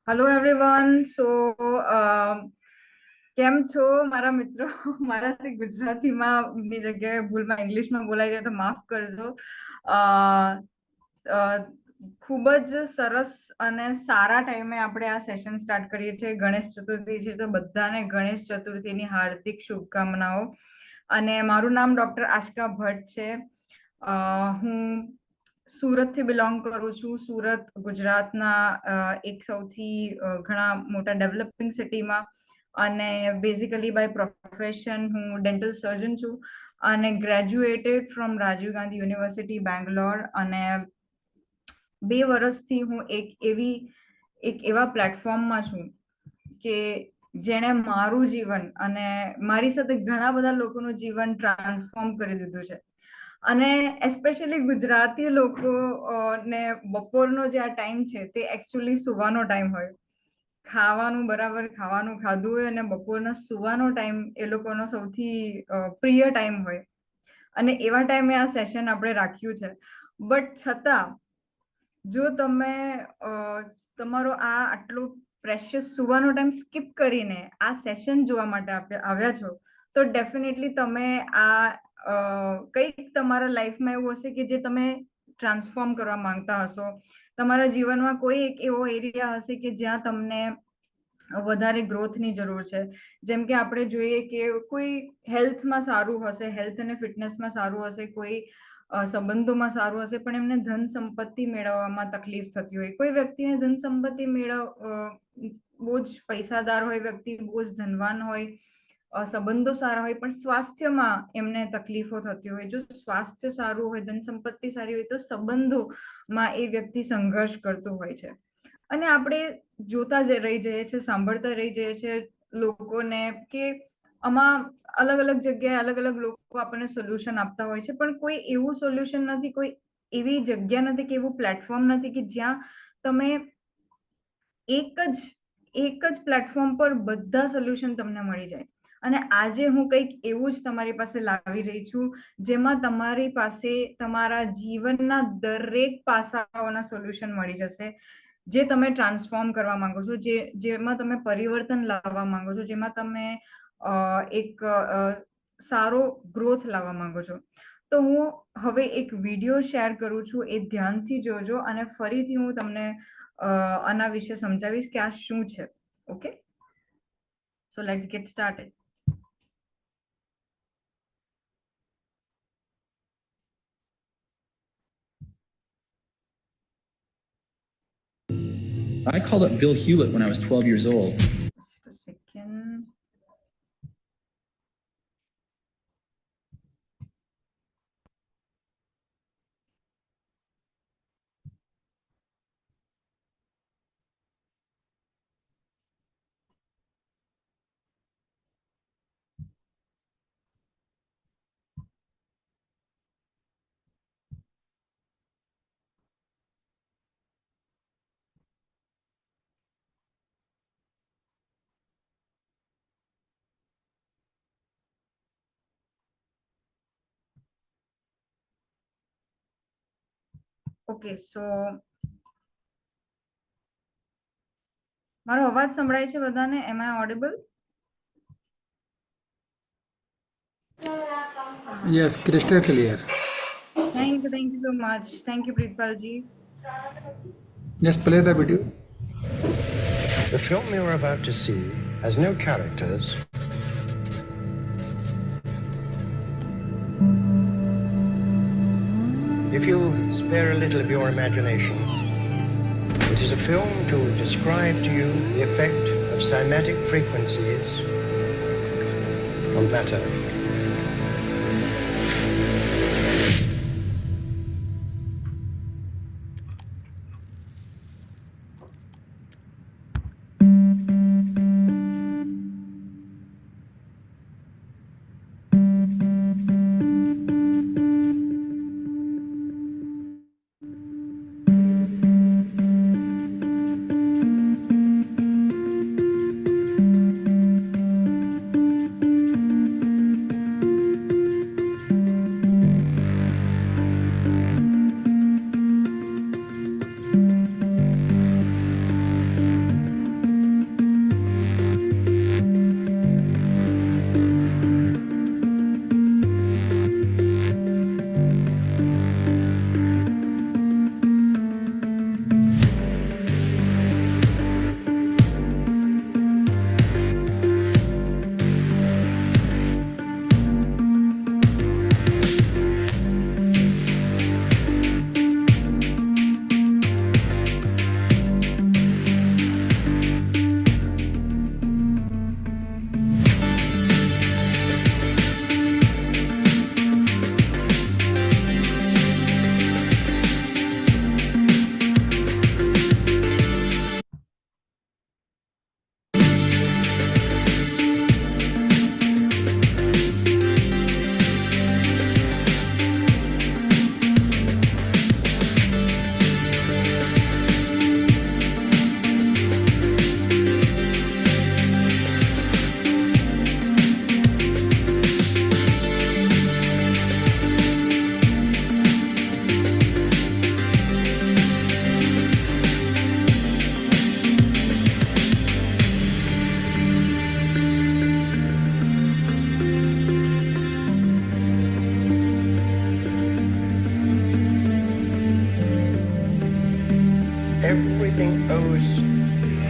Hello everyone. કેમ છો મારા મિત્રો? મારાથી ગુજરાતીમાં ની જગ્યાએ ભૂલમાં ઇંગ્લિશમાં બોલાઈ જાય તો માફ કરજો. અ, અ, ખૂબ જ સરસ અને સારા ટાઈમે આપણે આ સેશન સ્ટાર્ટ કરીએ છીએ. ગણેશ ચતુર્થી છે તો બધાને ગણેશ ચતુર્થીની હાર્દિક શુભકામનાઓ. અને મારું નામ ડોક્ટર આશકા ભટ્ટ છે. હું સુરતથી બિલોંગ કરું છું. સુરત ગુજરાતના એક સૌથી ઘણા મોટા ડેવલપિંગ સિટીમાં. અને બેઝિકલી બાય પ્રોફેશન હું ડેન્ટલ સર્જન છું અને graduated from Rajiv Gandhi university Bangalore. અને 2 વર્ષથી હું એક એવા પ્લેટફોર્મમાં છું કે જેણે મારું જીવન અને મારી સાથે ઘણા બધા લોકોનું જીવન ટ્રાન્સફોર્મ કરી દીધું છે. અને એસ્પેશિયલી ગુજરાતી લોકો ને બપોરનો જે આ ટાઈમ છે તે એકચ્યુઅલી સુવાનો ટાઈમ હોય. ખાવાનું બરાબર ખાવાનું ખાધું હોય અને બપોરનો સુવાનો ટાઈમ એ લોકોનો સૌથી પ્રિય ટાઈમ હોય. અને એવા ટાઈમે આ સેશન આપણે રાખ્યું છે. બટ છતાં જો તમે તમારો આ આટલો પ્રેશિયસ સુવાનો ટાઈમ સ્કીપ કરીને આ સેશન જોવા માટે આવ્યા છો, તો ડેફિનેટલી તમે કંઈક તમારા લાઈફમાં એવું હશે કે જે તમે ટ્રાન્સફોર્મ કરવા માંગતા હશો. તમારા જીવનમાં કોઈ એક એવો એરિયા હશે કે જ્યાં તમને વધારે ગ્રોથની જરૂર છે. જેમ કે આપણે જોઈએ કે કોઈ હેલ્થમાં સારું હશે, હેલ્થ અને ફિટનેસમાં સારું હશે, કોઈ સંબંધોમાં સારું હશે, પણ એમને ધન સંપત્તિ મેળવવામાં તકલીફ થતી હોય. કોઈ વ્યક્તિને ધન સંપત્તિ બહુ જ પૈસાદાર હોય, વ્યક્તિ બહુ જ ધનવાન હોય, સંબંધો સારા હોય, પણ સ્વાસ્થ્યમાં એમને તકલીફો થતી હોય. જો સ્વાસ્થ્ય સારું હોય, ધન સંપત્તિ સારી હોય, તો સંબંધોમાં એ વ્યક્તિ સંઘર્ષ કરતો હોય છે. અને આપણે જોતા જ રહી જઈએ છીએ, સાંભળતા રહી જઈએ છીએ લોકોને કે આમાં અલગ અલગ જગ્યાએ અલગ અલગ લોકો આપણને સોલ્યુશન આપતા હોય છે. પણ કોઈ એવું સોલ્યુશન નથી, કોઈ એવી જગ્યા નથી કે એવું પ્લેટફોર્મ નથી કે જ્યાં તમે એક જ પ્લેટફોર્મ પર બધા સોલ્યુશન તમને મળી જાય. અને આજે હું કંઈક એવું જ તમારી પાસે લાવી રહી છું જેમાં તમારી પાસે તમારા જીવનના દરેક પાસાઓના સોલ્યુશન મળી જશે, જે તમે ટ્રાન્સફોર્મ કરવા માંગો છો, જેમાં તમે પરિવર્તન લાવવા માંગો છો, જેમાં તમે એક સારો ગ્રોથ લાવવા માંગો છો. તો હું હવે એક વિડીયો શેર કરું છું, એ ધ્યાનથી જોજો અને ફરીથી હું તમને આના વિશે સમજાવીશ કે આ શું છે. Okay, so let's gate started. I called up Bill Hewlett when I was 12 years old. Just a second. Okay, so મારો અવાજ સંભળાય છે બધાને? Am I audible? Yes, crystal clear. Thank you so much. Thank you, Pritpal ji. Just play the video. The film you're about to see has no characters. If you spare a little of your imagination, it is a film to describe to you the effect of cymatic frequencies on matter.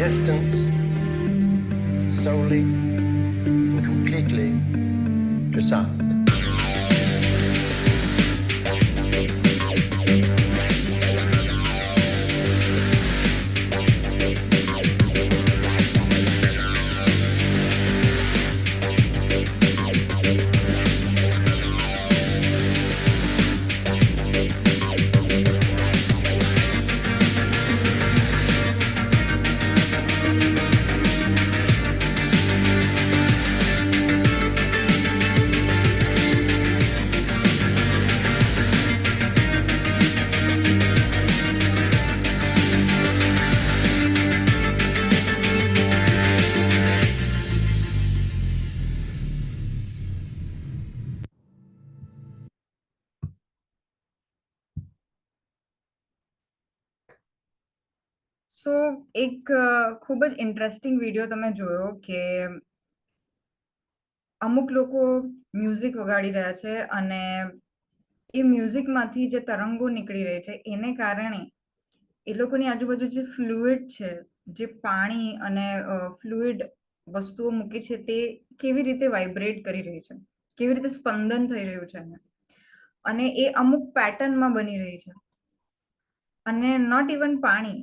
existence solely and completely to sound. સો એક ખૂબ જ interesting video તમે જોયો કે અમુક લોકો music વગાડી રહ્યા છે અને એ મ્યુઝિકમાંથી જે તરંગો નીકળી રહી છે એને કારણે એ લોકોની આજુબાજુ જે ફ્લુઇડ છે, જે પાણી અને ફ્લુઇડ વસ્તુઓ મૂકી છે તે કેવી રીતે વાઇબ્રેટ કરી રહી છે, કેવી રીતે સ્પંદન થઈ રહ્યું છે એને, અને એ અમુક પેટર્નમાં બની રહી છે. અને નોટ ઇવન પાણી,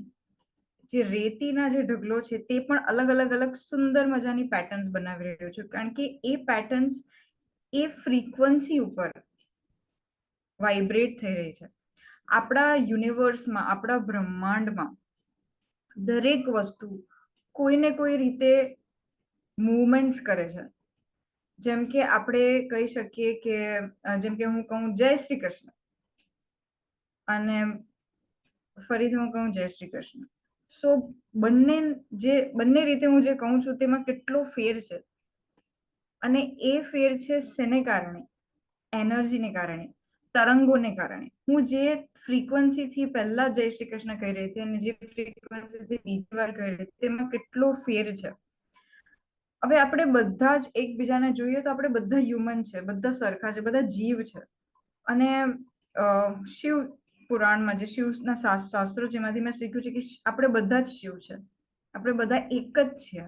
જે રેતીના જે ઢગલો છે તે પણ અલગ અલગ અલગ સુંદર મજાની પેટર્ન્સ બનાવી રહ્યો છે, કારણ કે એ પેટર્ન્સ એ ફ્રીક્વન્સી ઉપર વાઇબ્રેટ થઈ રહી છે. આપણા યુનિવર્સમાં, આપણા બ્રહ્માંડમાં દરેક વસ્તુ કોઈને કોઈ રીતે મૂવમેન્ટ્સ કરે છે. જેમ કે આપણે કહી શકીએ કે જેમ કે હું કહું જય શ્રી કૃષ્ણ અને ફરીથી હું કહું જય શ્રી કૃષ્ણ, સો બંને રીતે હું જે કહું છું તેમાં કેટલો ફેર છે. અને એ ફેર છે શેને કારણે? એનર્જીને કારણે, તરંગોને કારણે. હું જે ફ્રીક્વન્સીથી પહેલા જય શ્રી કૃષ્ણ કહી રહી હતી અને જે ફ્રીક્વન્સીથી બીજી વાર કહી રહી હતી તેમાં કેટલો ફેર છે. હવે આપણે બધા જ એકબીજાને જોઈએ તો આપણે બધા હ્યુમન છે, બધા સરખા છે, બધા જીવ છે. અને શિવ પુરાણમાં જે શિવના શાસ્ત્રો જેમાંથી મેં શીખ્યું છે કે આપણે બધા જ શિવ છે, આપણે બધા એક જ છીએ.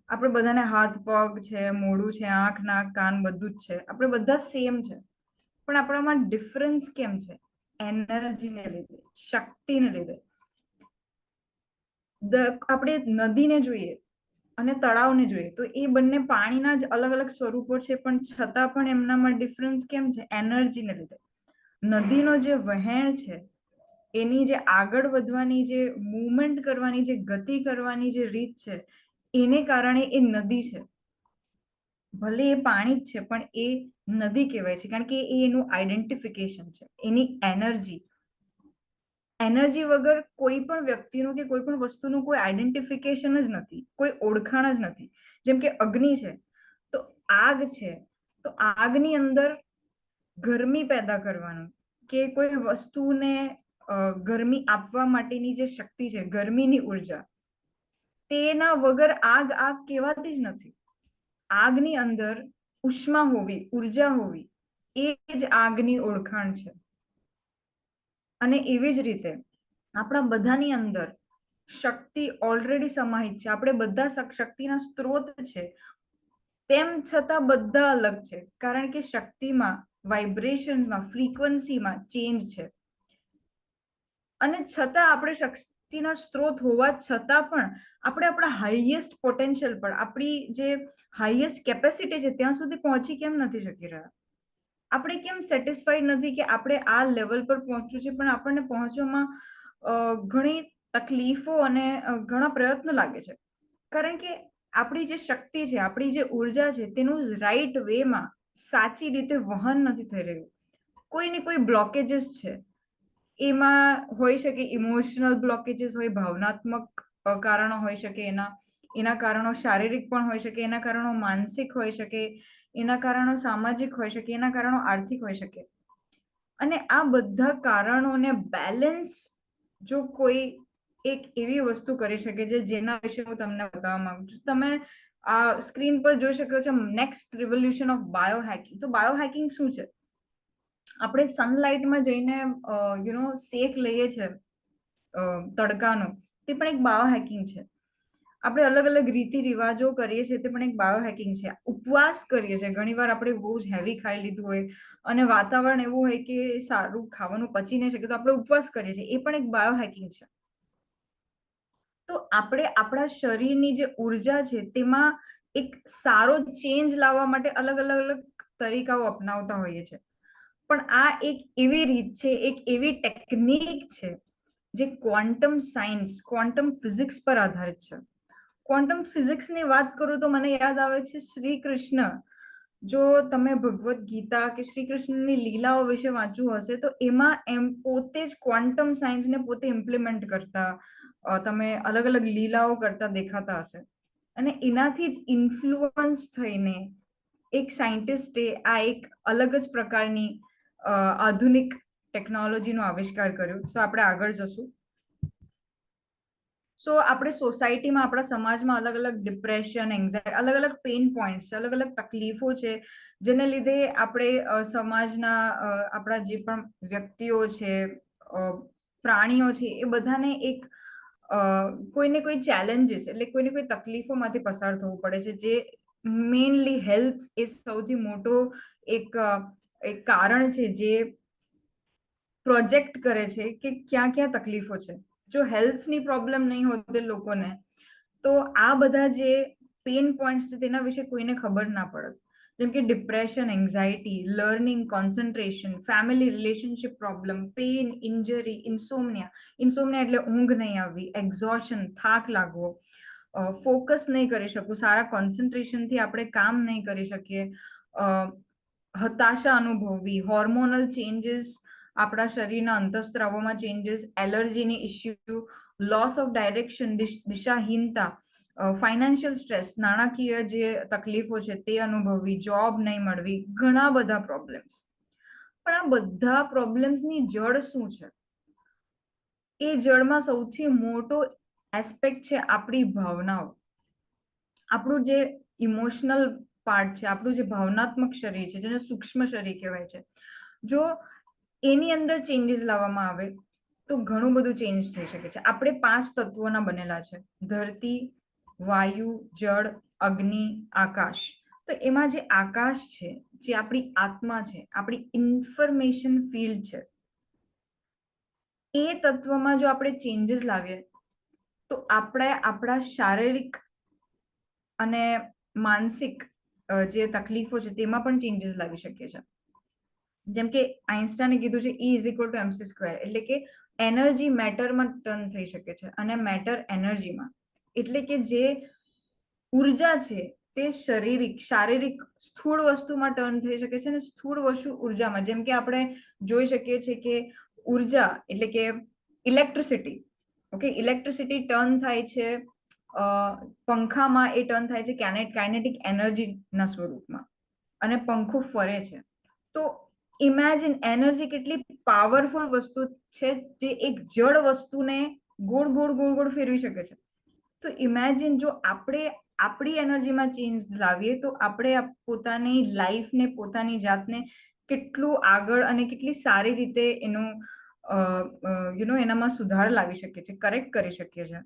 આપણે બધાને હાથ પગ છે, મોઢું છે, આંખ નાક કાન બધું જ છે, આપણે બધા સેમ છે. પણ આપણામાં ડિફરન્સ કેમ છે? એનર્જીને લીધે, શક્તિને લીધે. આપણે નદીને જોઈએ અને તળાવને જોઈએ તો એ બંને પાણીના જ અલગ અલગ સ્વરૂપો છે, પણ છતાં પણ એમનામાં ડિફરન્સ કેમ છે? એનર્જીને લીધે. નદીનો જે વહેણ છે, એની જે આગળ વધવાની, જે મૂવમેન્ટ કરવાની, જે ગતિ કરવાની જે રીત છે, એને કારણે એ નદી છે. ભલે એ પાણી જ છે પણ એ નદી કહેવાય છે, કારણ કે એ એનું આઈડેન્ટિફિકેશન છે, એની એનર્જી. એનર્જી વગર કોઈ પણ વ્યક્તિનું કે કોઈ પણ વસ્તુનું કોઈ આઈડેન્ટિફિકેશન જ નથી, કોઈ ઓળખાણ જ નથી. જેમ કે અગ્નિ છે તો આગ છે, તો આગની અંદર ગરમી પેદા કરવાનું કે કોઈ વસ્તુને ગરમી આપવા માટેની જે શક્તિ છે, ગરમીની ઉર્જા, તેના વગર આગ કહેવાતી જ નથી. આગની અંદર ઉષ્મા હોવી, ઉર્જા હોવી, એ જ આગની ઓળખાણ છે. અને એવી જ રીતે આપણા બધાની અંદર શક્તિ ઓલરેડી સમાહિત છે. આપણે બધા શક્તિના સ્ત્રોત છે, તેમ છતાં બધા અલગ છે, કારણ કે શક્તિમાં, વાઇબ્રેશનમાં, ફ્રીક્વન્સીમાં ચેન્જ છે. અને છતાં આપણે શક્તિના સ્ત્રોત હોવા છતાં પણ આપણે આપણા હાઈએસ્ટ પોટેન્શિયલ પર, આપણી જે હાઈએસ્ટ કેપેસિટી છે ત્યાં સુધી પહોંચી કેમ નથી શકી રહ્યા? આપણે કેમ સેટિસ્ફાઈડ નથી કે આપણે આ લેવલ પર પહોંચવું છે, પણ આપણને પહોંચવામાં ઘણી તકલીફો અને ઘણા પ્રયત્નો લાગે છે? કારણ કે આપણી જે શક્તિ છે, આપણી જે ઉર્જા છે, તેનું રાઈટ વેમાં, સાચી રીતે વહન નથી થઈ રહ્યું. કોઈ ને કોઈ બ્લોકેજીસ છે. એમાં હોઈ શકે ઇમોશનલ બ્લોકેજીસ હોય, ભાવનાત્મક કારણો હોઈ શકે, એના કારણો શારીરિક પણ હોઈ શકે, એના કારણો માનસિક હોઈ શકે, એના કારણો સામાજિક હોઈ શકે, એના કારણો આર્થિક હોઈ શકે. અને આ બધા કારણોને બેલેન્સ જો કોઈ એક એવી વસ્તુ કરી શકે છે જેના વિશે હું તમને બતાવવા માંગુ છું. તમે આ સ્ક્રીન પર જોઈ શકો છો નેક્સ્ટ રિવોલ્યુશન ઓફ બાયોહેકિંગ. તો બાયોહેકિંગ શું છે? આપણે સનલાઇટમાં જઈને શેક લઈએ છીએ તડકાનો, તે પણ એક બાયોહેકિંગ છે. આપણે અલગ અલગ રીતિ રિવાજો કરીએ છીએ, તે પણ એક બાયોહેકિંગ છે. ઉપવાસ કરીએ છીએ, ઘણીવાર આપણે બહુ જ હેવી ખાઈ લીધું હોય અને વાતાવરણ એવું હોય કે સારું ખાવાનું પચી નહીં શકે, તો આપણે ઉપવાસ કરીએ છીએ, એ પણ એક બાયોહેકિંગ છે. તો આપણે આપણા શરીરની જે ઉર્જા છે તેમાં એક સારો ચેન્જ લાવવા માટે અલગ અલગ અલગ તરીકાઓ અપનાવતા હોઈએ છીએ. પણ આ એક એવી રીત છે, એક એવી ટેકનિક છે જે ક્વોન્ટમ સાયન્સ, ક્વોન્ટમ ફિઝિક્સ પર આધારિત છે. ક્વોન્ટમ ફિઝિક્સની વાત કરું તો મને યાદ આવે છે શ્રી કૃષ્ણ. જો તમે ભગવદ્ ગીતા કે શ્રી કૃષ્ણની લીલાઓ વિશે વાંચ્યું હશે તો એમાં એમ પોતે જ ક્વોન્ટમ સાયન્સને પોતે ઇમ્પ્લિમેન્ટ કરતા, તમે અલગ અલગ લીલાઓ કરતા દેખાતા હશે. અને એનાથી જ ઇન્ફ્લુઅન્સ થઈને એક સાયન્ટિસ્ટે આ એક અલગ જ પ્રકારની આધુનિક ટેકનોલોજીનો આવિષ્કાર કર્યો. સો આપણે આગળ જશું. સો આપણે સોસાયટીમાં, આપણા સમાજમાં અલગ અલગ ડિપ્રેશન, એન્ઝાયટી, અલગ અલગ પેઇન પોઈન્ટ્સ છે, અલગ અલગ તકલીફો છે, જેને લીધે આપણે સમાજના આપણા જે પણ વ્યક્તિઓ છે, પ્રાણીઓ છે, એ બધાને એક કોઈને કોઈ ચેલેન્જીસ, એટલે કોઈને કોઈ તકલીફોમાંથી પસાર થવું પડે છે. જે મેઇનલી હેલ્થ એ સૌથી મોટો એક કારણ છે જે પ્રોજેક્ટ કરે છે કે ક્યાં ક્યાં તકલીફો છે. જો હેલ્થની પ્રોબ્લેમ નહીં હોત લોકોને, તો આ બધા જે પેઇન પોઈન્ટ્સ છે તેના વિશે કોઈને ખબર ના પડત. જેમ કે depression, anxiety, learning, concentration, family relationship problem, pain, injury, insomnia. Insomnia એટલે ઊંઘ નહીં આવવી, એક્ઝોશન, થાક લાગવો, ફોકસ નહીં કરી શકવું, સારા કોન્સન્ટ્રેશનથી આપણે કામ નહીં કરી શકીએ, હતાશા અનુભવવી, હોર્મોનલ ચેન્જીસ, આપણા શરીરના અંતઃસ્ત્રાવોમાં ચેન્જીસ, એલર્જીની ઇસ્યુ, લોસ ઓફ ડાયરેક્શન, દિશાહીનતા, ફાઇનાન્શિયલ સ્ટ્રેસ, નાણાકીય જે તકલીફો છે તે અનુભવવી, જોબ નહીં મળવી, ઘણા બધા પ્રોબ્લેમ્સ. પણ આ બધા પ્રોબ્લેમ્સની જડ શું છે? એ જડમાં સૌથી મોટો એસ્પેક્ટ છે આપણી ભાવનાઓ. આપણું જે ઇમોશનલ પાર્ટ છે, આપણું જે ભાવનાત્મક શરીર છે, જેને સૂક્ષ્મ શરીર કહેવાય છે, જો એની અંદર ચેન્જીસ લાવવામાં આવે તો ઘણું બધું ચેન્જ થઈ શકે છે. આપણે 5 તત્વોના બનેલા છે: ધરતી, વાયુ, જળ, અગ્નિ, આકાશ. તો એમાં જે આકાશ છે, જે આપણી આત્મા છે, આપણી ઇન્ફોર્મેશન ફીલ્ડ છે, એ તત્વમાં જો આપણે ચેન્જીસ લાવીએ તો આપણે આપણા શારીરિક અને માનસિક જે તકલીફો છે તેમાં પણ ચેન્જીસ લાવી શકીએ છીએ. જેમ કે આઇન્સ્ટાઈને કીધું છે E=mc², એટલે કે એનર્જી મેટરમાં ટર્ન થઈ શકે છે અને મેટર એનર્જીમાં. એટલે કે જે ઉર્જા છે તે શારીરિક સ્થૂળ વસ્તુમાં ટર્ન થઈ શકે છે અને સ્થૂળ વસ્તુ ઉર્જામાં. જેમ કે આપણે જોઈ શકીએ છીએ કે ઉર્જા એટલે કે ઇલેક્ટ્રિસિટી, ઓકે, ઇલેક્ટ્રિસિટી ટર્ન થાય છે પંખામાં, એ ટર્ન થાય છે કાઇનેટિક એનર્જીના સ્વરૂપમાં અને પંખો ફરે છે. તો ઇમેજિન એનર્જી કેટલી પાવરફુલ વસ્તુ છે જે એક જડ વસ્તુને ગોળ ગોળ ગોળ ગોળ ફેરવી શકે છે. તો ઇમેજિન જો આપણે આપણી એનર્જીમાં ચેન્જ લાવીએ તો આપણે પોતાની લાઈફને, પોતાની જાતને કેટલું આગળ અને કેટલી સારી રીતે એનું એનામાં સુધાર લાવી શકીએ છીએ, કરેક્ટ કરી શકીએ છીએ.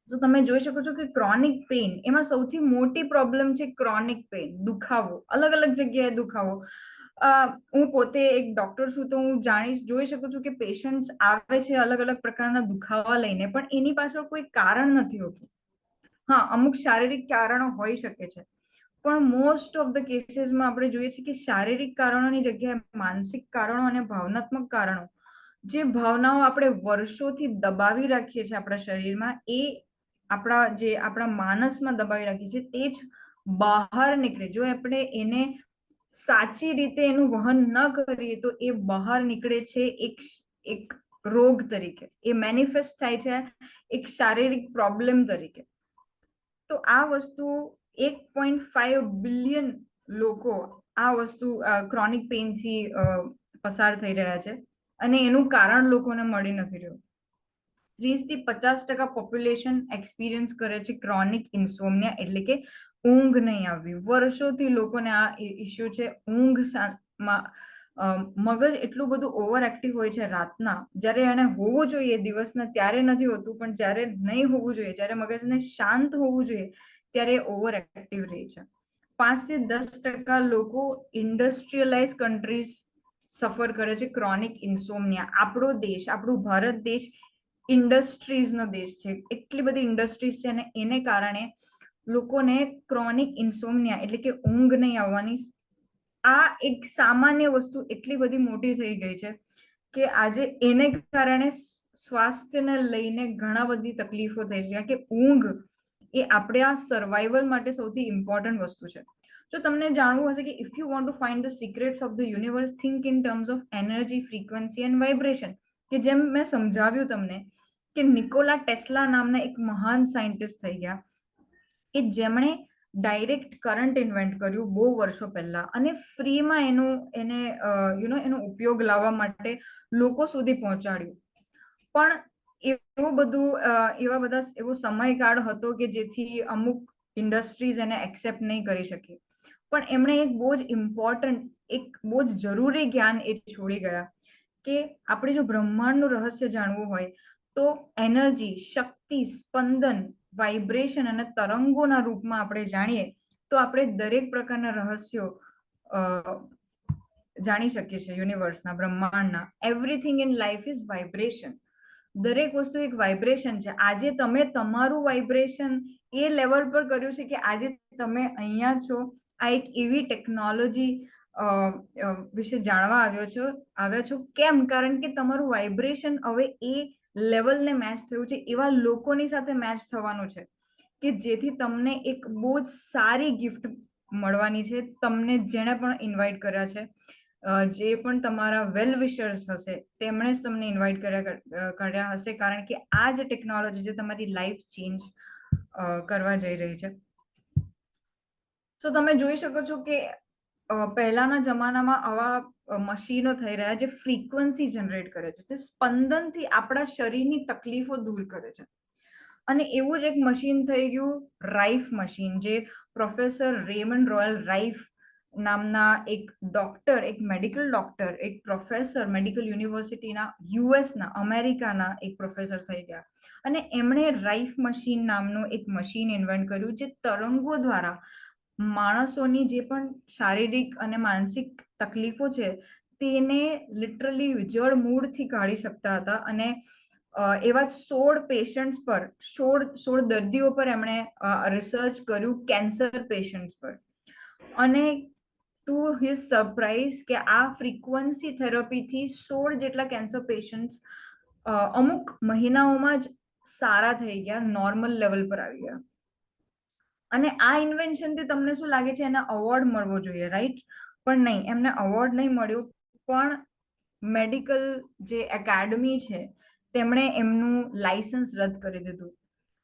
તો તમે જોઈ શકો છો કે ક્રોનિક પેઇન, એમાં સૌથી મોટી પ્રોબ્લેમ છે ક્રોનિક પેઇન, દુખાવો, અલગ અલગ જગ્યાએ દુખાવો. હું પોતે એક ડોક્ટર છું તો હું જોઈ શકું છું કે પેશન્ટ્સ આવે છે અલગ અલગ પ્રકારના દુખાવા લઈને, પણ એની પાછળ કોઈ કારણ નથી હોતું. હા, અમુક શારીરિક કારણો હોઈ શકે છે, પણ મોસ્ટ ઓફ ધ કેસીસમાં આપણે જોઈએ છીએ કે શારીરિક કારણોની જગ્યાએ માનસિક કારણો અને ભાવનાત્મક કારણો, જે ભાવનાઓ આપણે વર્ષોથી દબાવી રાખીએ છીએ આપણા શરીરમાં, એ આપણા માનસમાં દબાવી રાખીએ છીએ, તે જ બહાર નીકળે. જો આપણે એને સાચી રીતે એનું વહન ન કરીએ તો એ બહાર નીકળે છે એક રોગ તરીકે, એ મેનિફેસ્ટ થાય છે એક શારીરિક પ્રોબ્લેમ તરીકે. તો આ વસ્તુ 1.5 બિલિયન લોકો આ વસ્તુ ક્રોનિક પેઇનથી પસાર થઈ રહ્યા છે અને એનું કારણ લોકોને મળી નથી રહ્યું. 30-50% પોપ્યુલેશન એક્સપિરિયન્સ કરે છે ક્રોનિક ઇન્સોમનિયા, એટલે કે ઊંઘ નહીં આવવી. વર્ષોથી લોકોને આ ઇસ્યુ છે, ઊંઘમાં મગજ એટલું બધું ઓવર એક્ટિવ હોય છે રાતના, જ્યારે એને હોવું જોઈએ દિવસના ત્યારે નથી હોતું, પણ જ્યારે નહીં હોવું જોઈએ, જ્યારે મગજને શાંત હોવું જોઈએ ત્યારે ઓવર એક્ટિવ રહે છે. 5 થી 10% લોકો ઇન્ડસ્ટ્રીયલાઇઝ કન્ટ્રીઝ સફર કરે છે ક્રોનિક ઇન્સોમનિયા. આપણો દેશ, આપણું ભારત દેશ ઇન્ડસ્ટ્રીઝનો દેશ છે, એટલી બધી ઇન્ડસ્ટ્રીઝ છે, અને એને કારણે લોકોને ક્રોનિક ઇન્સોમનિયા એટલે કે ઊંઘ નહીં આવવાની આ એક સામાન્ય વસ્તુ એટલી બધી મોટી થઈ ગઈ છે કે આજે એને કારણે સ્વાસ્થ્યને લઈને ઘણા બધી તકલીફો થઈ છે, કે ઊંઘ એ આપણે આ સર્વાઈવલ માટે સૌથી ઇમ્પોર્ટન્ટ વસ્તુ છે. જો તમને જાણવું હશે કે if you want to find the secrets of the universe, think in terms of energy, frequency and vibration. કે જેમ મેં સમજાવ્યું તમને કે નિકોલા ટેસ્લા નામના એક મહાન સાયન્ટિસ્ટ થઈ ગયા કે જેમણે ડાયરેક્ટ કરંટ ઇન્વેન્ટ કર્યું બહુ વર્ષો પહેલા, અને ફ્રીમાં એનો ઉપયોગ લાવવા માટે લોકો સુધી પહોંચાડ્યું. પણ એવો સમયકાળ હતો કે જેથી અમુક ઇન્ડસ્ટ્રીઝ એને એક્સેપ્ટ નહીં કરી શકી. પણ એમણે એક બહુ જ ઇમ્પોર્ટન્ટ, એક બહુ જ જરૂરી જ્ઞાન એ છોડી ગયા કે આપણે જો બ્રહ્માંડનું રહસ્ય જાણવું હોય તો એનર્જી, શક્તિ, સ્પંદન, વાઇબ્રેશન અને તરંગોના રૂપમાં આપણે જાણીએ તો આપણે દરેક પ્રકારના રહસ્યો જાણી શકીએ છીએ યુનિવર્સના, બ્રહ્માંડના. Everything in life is vibration. દરેક વસ્તુ એક વાઇબ્રેશન છે. આજે તમે તમારું વાઇબ્રેશન એ લેવલ પર કર્યું છે કે આજે તમે અહીંયા છો. આ એક એવી ટેકનોલોજી વિશે જાણવા આવ્યા છો. કેમ? કારણ કે તમારું વાઇબ્રેશન હવે એ લેવલને મેચ થયું છે, એવા લોકોની સાથે મેચ થવાનું છે કે જેથી તમને એક બહુ જ સારી ગિફ્ટ મળવાની છે. તમને જેણે પણ ઇન્વાઇટ કર્યા છે, જે પણ તમારા વેલ વિશર્સ હશે તેમણે જ તમને ઇન્વાઇટ કર્યા હશે, કારણ કે આ જે ટેકનોલોજી છે તમારી લાઈફ ચેન્જ કરવા જઈ રહી છે. તો તમે જોઈ શકો છો કે પહેલાના જમાનામાં આવા મશીનો થઈ રહ્યા જે ફ્રીક્વન્સી જનરેટ કરે છે, જે સ્પંદનથી આપણા શરીરની તકલીફો દૂર કરે છે. અને એવું જ એક મશીન થઈ ગયું રાઇફ મશીન, જે પ્રોફેસર રેમન્ડ રોયલ રાઇફ નામના એક ડોક્ટર, એક મેડિકલ ડોક્ટર, એક પ્રોફેસર મેડિકલ યુનિવર્સિટીના યુએસના, અમેરિકાના એક પ્રોફેસર થઈ ગયા. અને એમણે રાઇફ મશીન નામનું એક મશીન ઇન્વેન્ટ કર્યું જે તરંગો દ્વારા માણસોની જે પણ શારીરિક અને માનસિક તકલીફો છે તેને લિટરલી જળ મૂળથી કાઢી શકતા હતા. અને એવા 16 પેશન્ટ્સ પર, 16 દર્દીઓ પર એમણે રિસર્ચ કર્યું, કેન્સર પેશન્ટ્સ પર. અને ટુ હિઝ સરપ્રાઇઝ કે આ ફ્રીક્વન્સી થેરાપીથી 16 જેટલા કેન્સર પેશન્ટ્સ અમુક મહિનાઓમાં જ સારા થઈ ગયા, નોર્મલ લેવલ પર આવી ગયા. અને આ ઇન્વેન્શનથી તમને શું લાગે છે? એને અવોર્ડ મળવો જોઈએ, રાઈટ? પણ નહીં, એમને અવોર્ડ નહીં મળ્યો, પણ મેડિકલ જે એકેડમી છે તેમણે એમનું લાયસન્સ રદ કરી દીધું.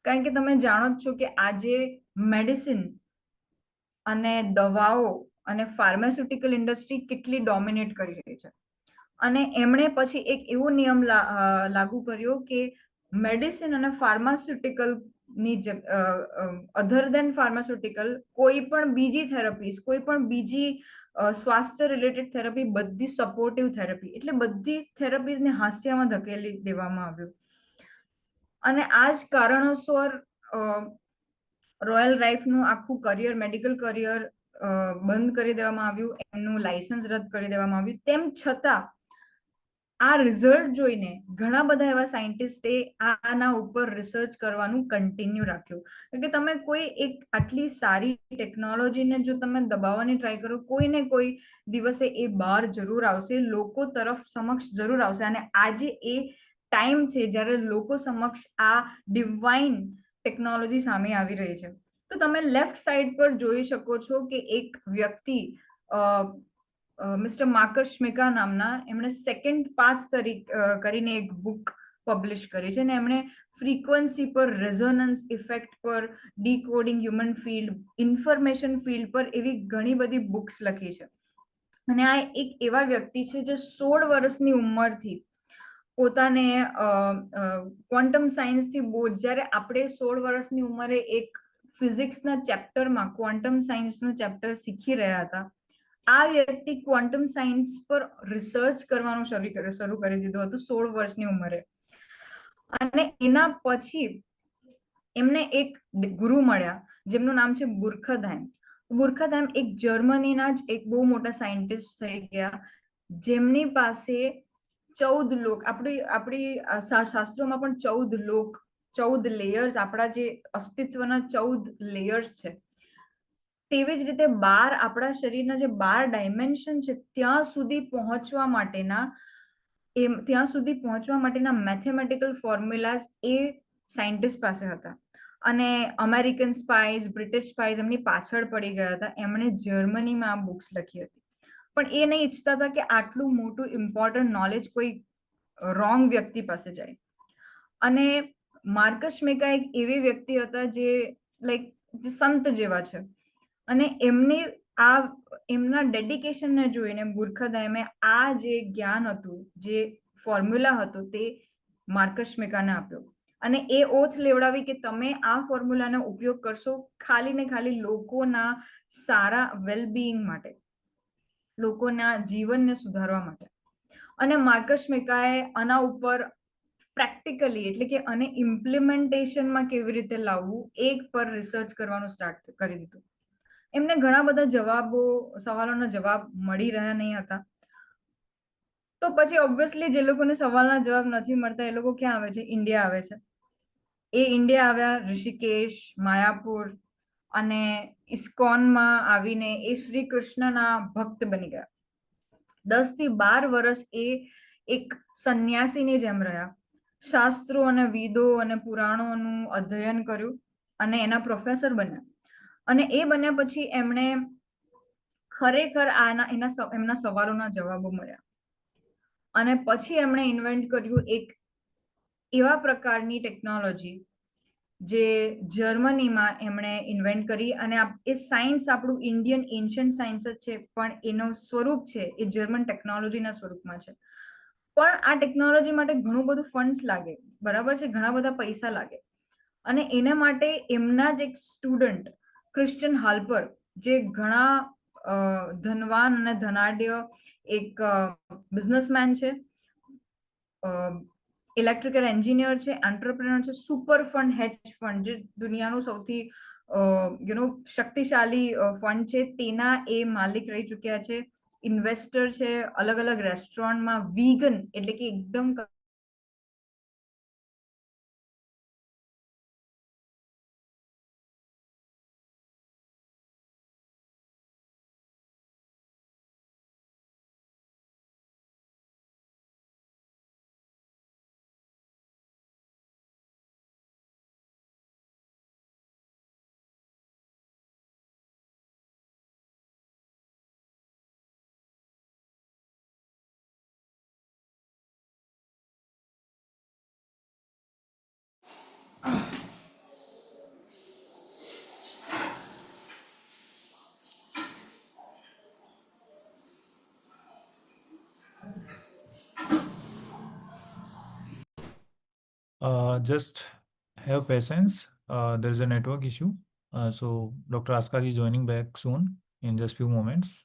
કારણ કે તમે જાણો જ છો કે આજે મેડિસિન અને દવાઓ અને ફાર્માસ્યુટિકલ ઇન્ડસ્ટ્રી કેટલી ડોમિનેટ કરી રહી છે. અને એમણે પછી એક એવો નિયમ લાગુ કર્યો કે મેડિસિન અને ફાર્માસ્યુટિકલ ની અધર દેન ફાર્માસ્યુટિકલ કોઈ પણ બીજી થેરાપીઝ, કોઈ પણ બીજી સ્વાસ્થ્ય રિલેટેડ થેરાપી, બધી સપોર્ટિવ થેરાપી, એટલે બધી થેરાપીઝને હાસ્યમાં ધકેલી દેવામાં આવ્યું. અને આ જ કારણોસર રોયલ રાઇફનું આખું કરિયર, મેડિકલ કરિયર બંધ કરી દેવામાં આવ્યું, એમનું લાયસન્સ રદ કરી દેવામાં આવ્યું. તેમ છતાં આ રિઝલ્ટ જોઈને ઘણા બધા એવા સાયન્ટિસ્ટે આના ઉપર રિસર્ચ કરવાનું કન્ટિન્યુ રાખ્યું. કે તમે કોઈ એક આટલી સારી ટેકનોલોજીને જો તમે દબાવવાની ટ્રાય કરો, કોઈ ને કોઈ દિવસે એ બહાર જરૂર આવશે, લોકો તરફ સમક્ષ જરૂર આવશે. અને આજે એ ટાઈમ છે જ્યારે લોકો સમક્ષ આ ડિવાઇન ટેકનોલોજી સામે આવી રહી છે. તો તમે લેફ્ટ સાઈડ પર જોઈ શકો છો કે એક વ્યક્તિ મિસ્ટર માર્કસ શ્મિકા નામના, એમણે સેકન્ડ પાથ કરીને એક બુક પબ્લિશ કરી છે. અને એમણે ફ્રીક્વન્સી પર, રેઝોનન્સ ઇફેક્ટ પર, decoding human field, information field પર એવી ઘણી બધી બુક્સ લખી છે. અને આ એક એવા વ્યક્તિ છે જે 16 વર્ષની ઉંમરથી પોતાને ક્વોન્ટમ સાયન્સથી બહુ, જ્યારે આપણે 16 વર્ષની ઉંમરે એક ફિઝિક્સના ચેપ્ટરમાં ક્વોન્ટમ સાયન્સનું ચેપ્ટર શીખી રહ્યા હતા, આ વ્યક્તિ ક્વોન્ટમ સાયન્સ પર રિસર્ચ કરવાનું શરૂ કરી દીધું હતું 16 વર્ષની ઉંમરે. અને એના પછી એમને એક ગુરુ મળ્યા જેમનું નામ છે બુર્ખહેમ. બુર્ખહેમ એક જર્મનીના જ એક બહુ મોટા સાયન્ટિસ્ટ થઈ ગયા, જેમની પાસે 14 લોક, આપણી શાસ્ત્રોમાં પણ 14 લોક, 14 લેયર્સ, આપણા જે અસ્તિત્વના 14 લેયર્સ છે, તેવી જ રીતે 12 આપણા શરીરના જે 12 ડાયમેન્શન છે ત્યાં સુધી પહોંચવા માટેના મેથેમેટિકલ ફોર્મ્યુલાઝ એ સાયન્ટિસ્ટ પાસે હતા. અને અમેરિકન સ્પાઈસ, બ્રિટિશ સ્પાઈસ એમની પાછળ પડી ગયા હતા. એમણે જર્મનીમાં આ બુક્સ લખી હતી, પણ એ નહીં ઈચ્છતા હતા કે આટલું મોટું ઇમ્પોર્ટન્ટ નોલેજ કોઈ રોંગ વ્યક્તિ પાસે જાય. અને માર્કસ મેકા એક એવી વ્યક્તિ હતા જે સંત જેવા છે, અને એમના ડેડિકેશનને જોઈને બુર્ખહેમે આ જે જ્ઞાન હતું, જે ફોર્મ્યુલા હતો, તે માર્કસ મેકાને આપ્યો. અને એ ઓથ લેવડાવી કે તમે આ ફોર્મ્યુલાનો ઉપયોગ કરશો ખાલી ને ખાલી લોકોના સારા વેલબીઈંગ માટે, લોકોના જીવનને સુધારવા માટે. અને માર્કસ મેકાએ આના ઉપર પ્રેક્ટિકલી, એટલે કે આને ઇમ્પ્લિમેન્ટેશનમાં કેવી રીતે લાવવું, એક પર રિસર્ચ કરવાનું સ્ટાર્ટ કરી દીધું. એમને ઘણા બધા સવાલોના જવાબ મળી રહ્યા નહીં હતા. તો પછી ઓબ્વિયસલી જે લોકોને સવાલના જવાબ નથી મળતા એ લોકો ક્યાં આવે છે? ઇન્ડિયા આવે છે. એ ઇન્ડિયા આવ્યા, ઋષિકેશ, માયાપુર અને ઇસ્કોનમાં આવીને એ શ્રી કૃષ્ણના ભક્ત બની ગયા. 10 થી 12 વર્ષ એ એક સંન્યાસીની જેમ રહ્યા, શાસ્ત્રો અને વેદો અને પુરાણોનું અધ્યયન કર્યું અને એના પ્રોફેસર બન્યા. અને એ બન્યા પછી એમણે ખરેખર એમના સવાલોના જવાબો મળ્યા. અને પછી એમણે ઇન્વેન્ટ કર્યું એક એવા પ્રકારની ટેકનોલોજી જે જર્મનીમાં એમણે ઇન્વેન્ટ કરી. અને એ સાયન્સ આપણું ઇન્ડિયન એન્શિયન્ટ સાયન્સ જ છે, પણ એનું સ્વરૂપ છે એ જર્મન ટેકનોલોજીના સ્વરૂપમાં છે. પણ આ ટેકનોલોજી માટે ઘણું બધું ફંડ્સ લાગે, બરાબર છે, ઘણા બધા પૈસા લાગે. અને એના માટે એમના જ એક સ્ટુડન્ટ ક્રિશ્ચિયન હાલ્પર, જે ઘણા ધનવાન અને ધનાઢ્ય એક બિઝનેસમેન છે, ઇલેક્ટ્રિકલ એન્જિનિયર છે, એન્ટરપ્રેનર છે, સુપર ફંડ, હેજ ફંડ, જે દુનિયાનું સૌથી શક્તિશાળી ફંડ છે, તેના એ માલિક રહી ચૂક્યા છે, ઇન્વેસ્ટર છે, અલગ અલગ રેસ્ટોરન્ટમાં વીગન, એટલે કે એકદમ Just have patience. There is a network issue. So Dr. Askar is joining back soon in just few moments.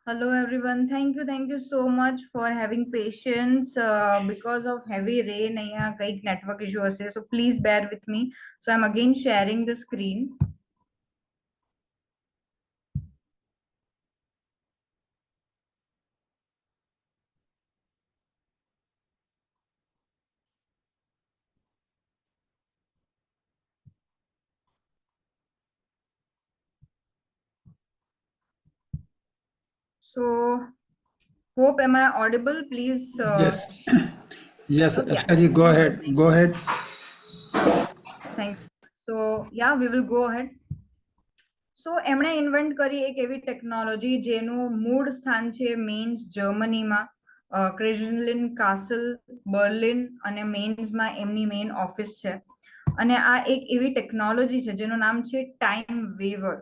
Hello everyone, thank you so much for having patience. Because of heavy rain, અહીંયા કંઈક network issue હશે, so please bear with me. So I'm again sharing the screen. So hope, am I audible? Please. Yes. Yes, Yeah. Akshay ji, go ahead. Go ahead. Thanks. So yeah, we will go ahead. So એમણે invent કરી એક એવી technology જેનું મૂળ સ્થાન છે mains જર્મનીમાં, ક્રેઝનલિન castle, Berlin અને મેઇન્સમાં એમની મેઇન ઓફિસ છે. અને આ એક એવી ટેકનોલોજી છે જેનું નામ છે ટાઈમ વેવર.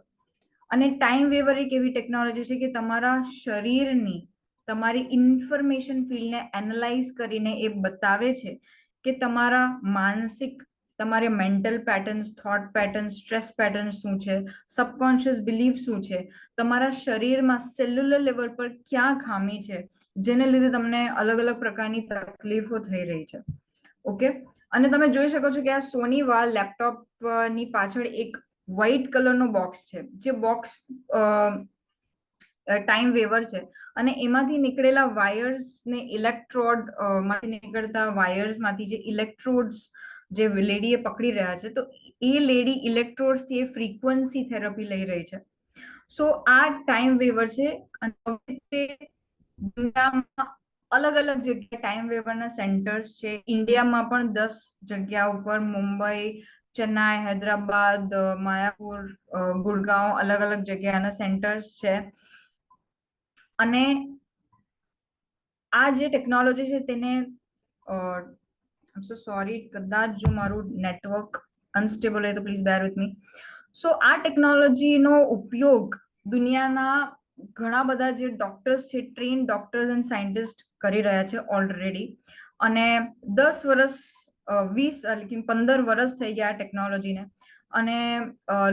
અને ટાઈમ વેવર એક એવી ટેકનોલોજી છે કે તમારા શરીરની તમારી ઇન્ફોર્મેશન ફિલ્ડને એનાલાઇઝ કરીને એ બતાવે છે કે તમારા માનસિક, તમારે mental patterns, thought patterns, stress patterns શું છે, સબકોન્શિયસ બિલીફ શું છે, તમારા શરીરમાં સેલ્યુલર લેવલ પર ક્યાં ખામી છે જેને લીધે તમને અલગ અલગ પ્રકારની તકલીફો થઈ રહી છે. ઓકે, અને તમે જોઈ શકો છો કે આ સોની વાળ લેપટોપ ની પાછળ એક વ્હાઇટ કલરનો બોક્સ છે, જે બોક્સ ટાઈમ વેવર છે, અને એમાંથી નીકળેલા વાયર્સ ને ઇલેક્ટ્રોડ માંથી નીકળતા વાયર્સ માંથી જે ઇલેક્ટ્રોડ્સ જે લેડીએ પકડી રહ્યા છે, તો એ લેડી ઇલેક્ટ્રોડ્સ થી એ ફ્રીક્વન્સી થેરપી લઈ રહી છે. સો આ ટાઈમ વેવર છે, અને દુનિયામાં અલગ અલગ જગ્યાએ ટાઈમ વેવરના સેન્ટર્સ છે. ઇન્ડિયામાં પણ 10 જગ્યા ઉપર, મુંબઈ, ચેન્નાઈ, હૈદરાબાદ, માયાપુર, ગુડગાંવ, અલગ અલગ જગ્યાના સેન્ટર્સ છે. અને આ જે ટેકનોલોજી છે તેને સોરી, કદાચ જો મારું નેટવર્ક અનસ્ટેબલ હોય તો પ્લીઝ બેર વિથ મી. સો આ ટેકનોલોજીનો ઉપયોગ દુનિયાના ઘણા બધા જે ડોક્ટર્સ છે, ટ્રેન ડોક્ટર્સ એન્ડ સાયન્ટિસ્ટ કરી રહ્યા છે ઓલરેડી. અને 10 વર્ષ 15 વર્ષ થઈ ગયા ટેકનોલોજીને, અને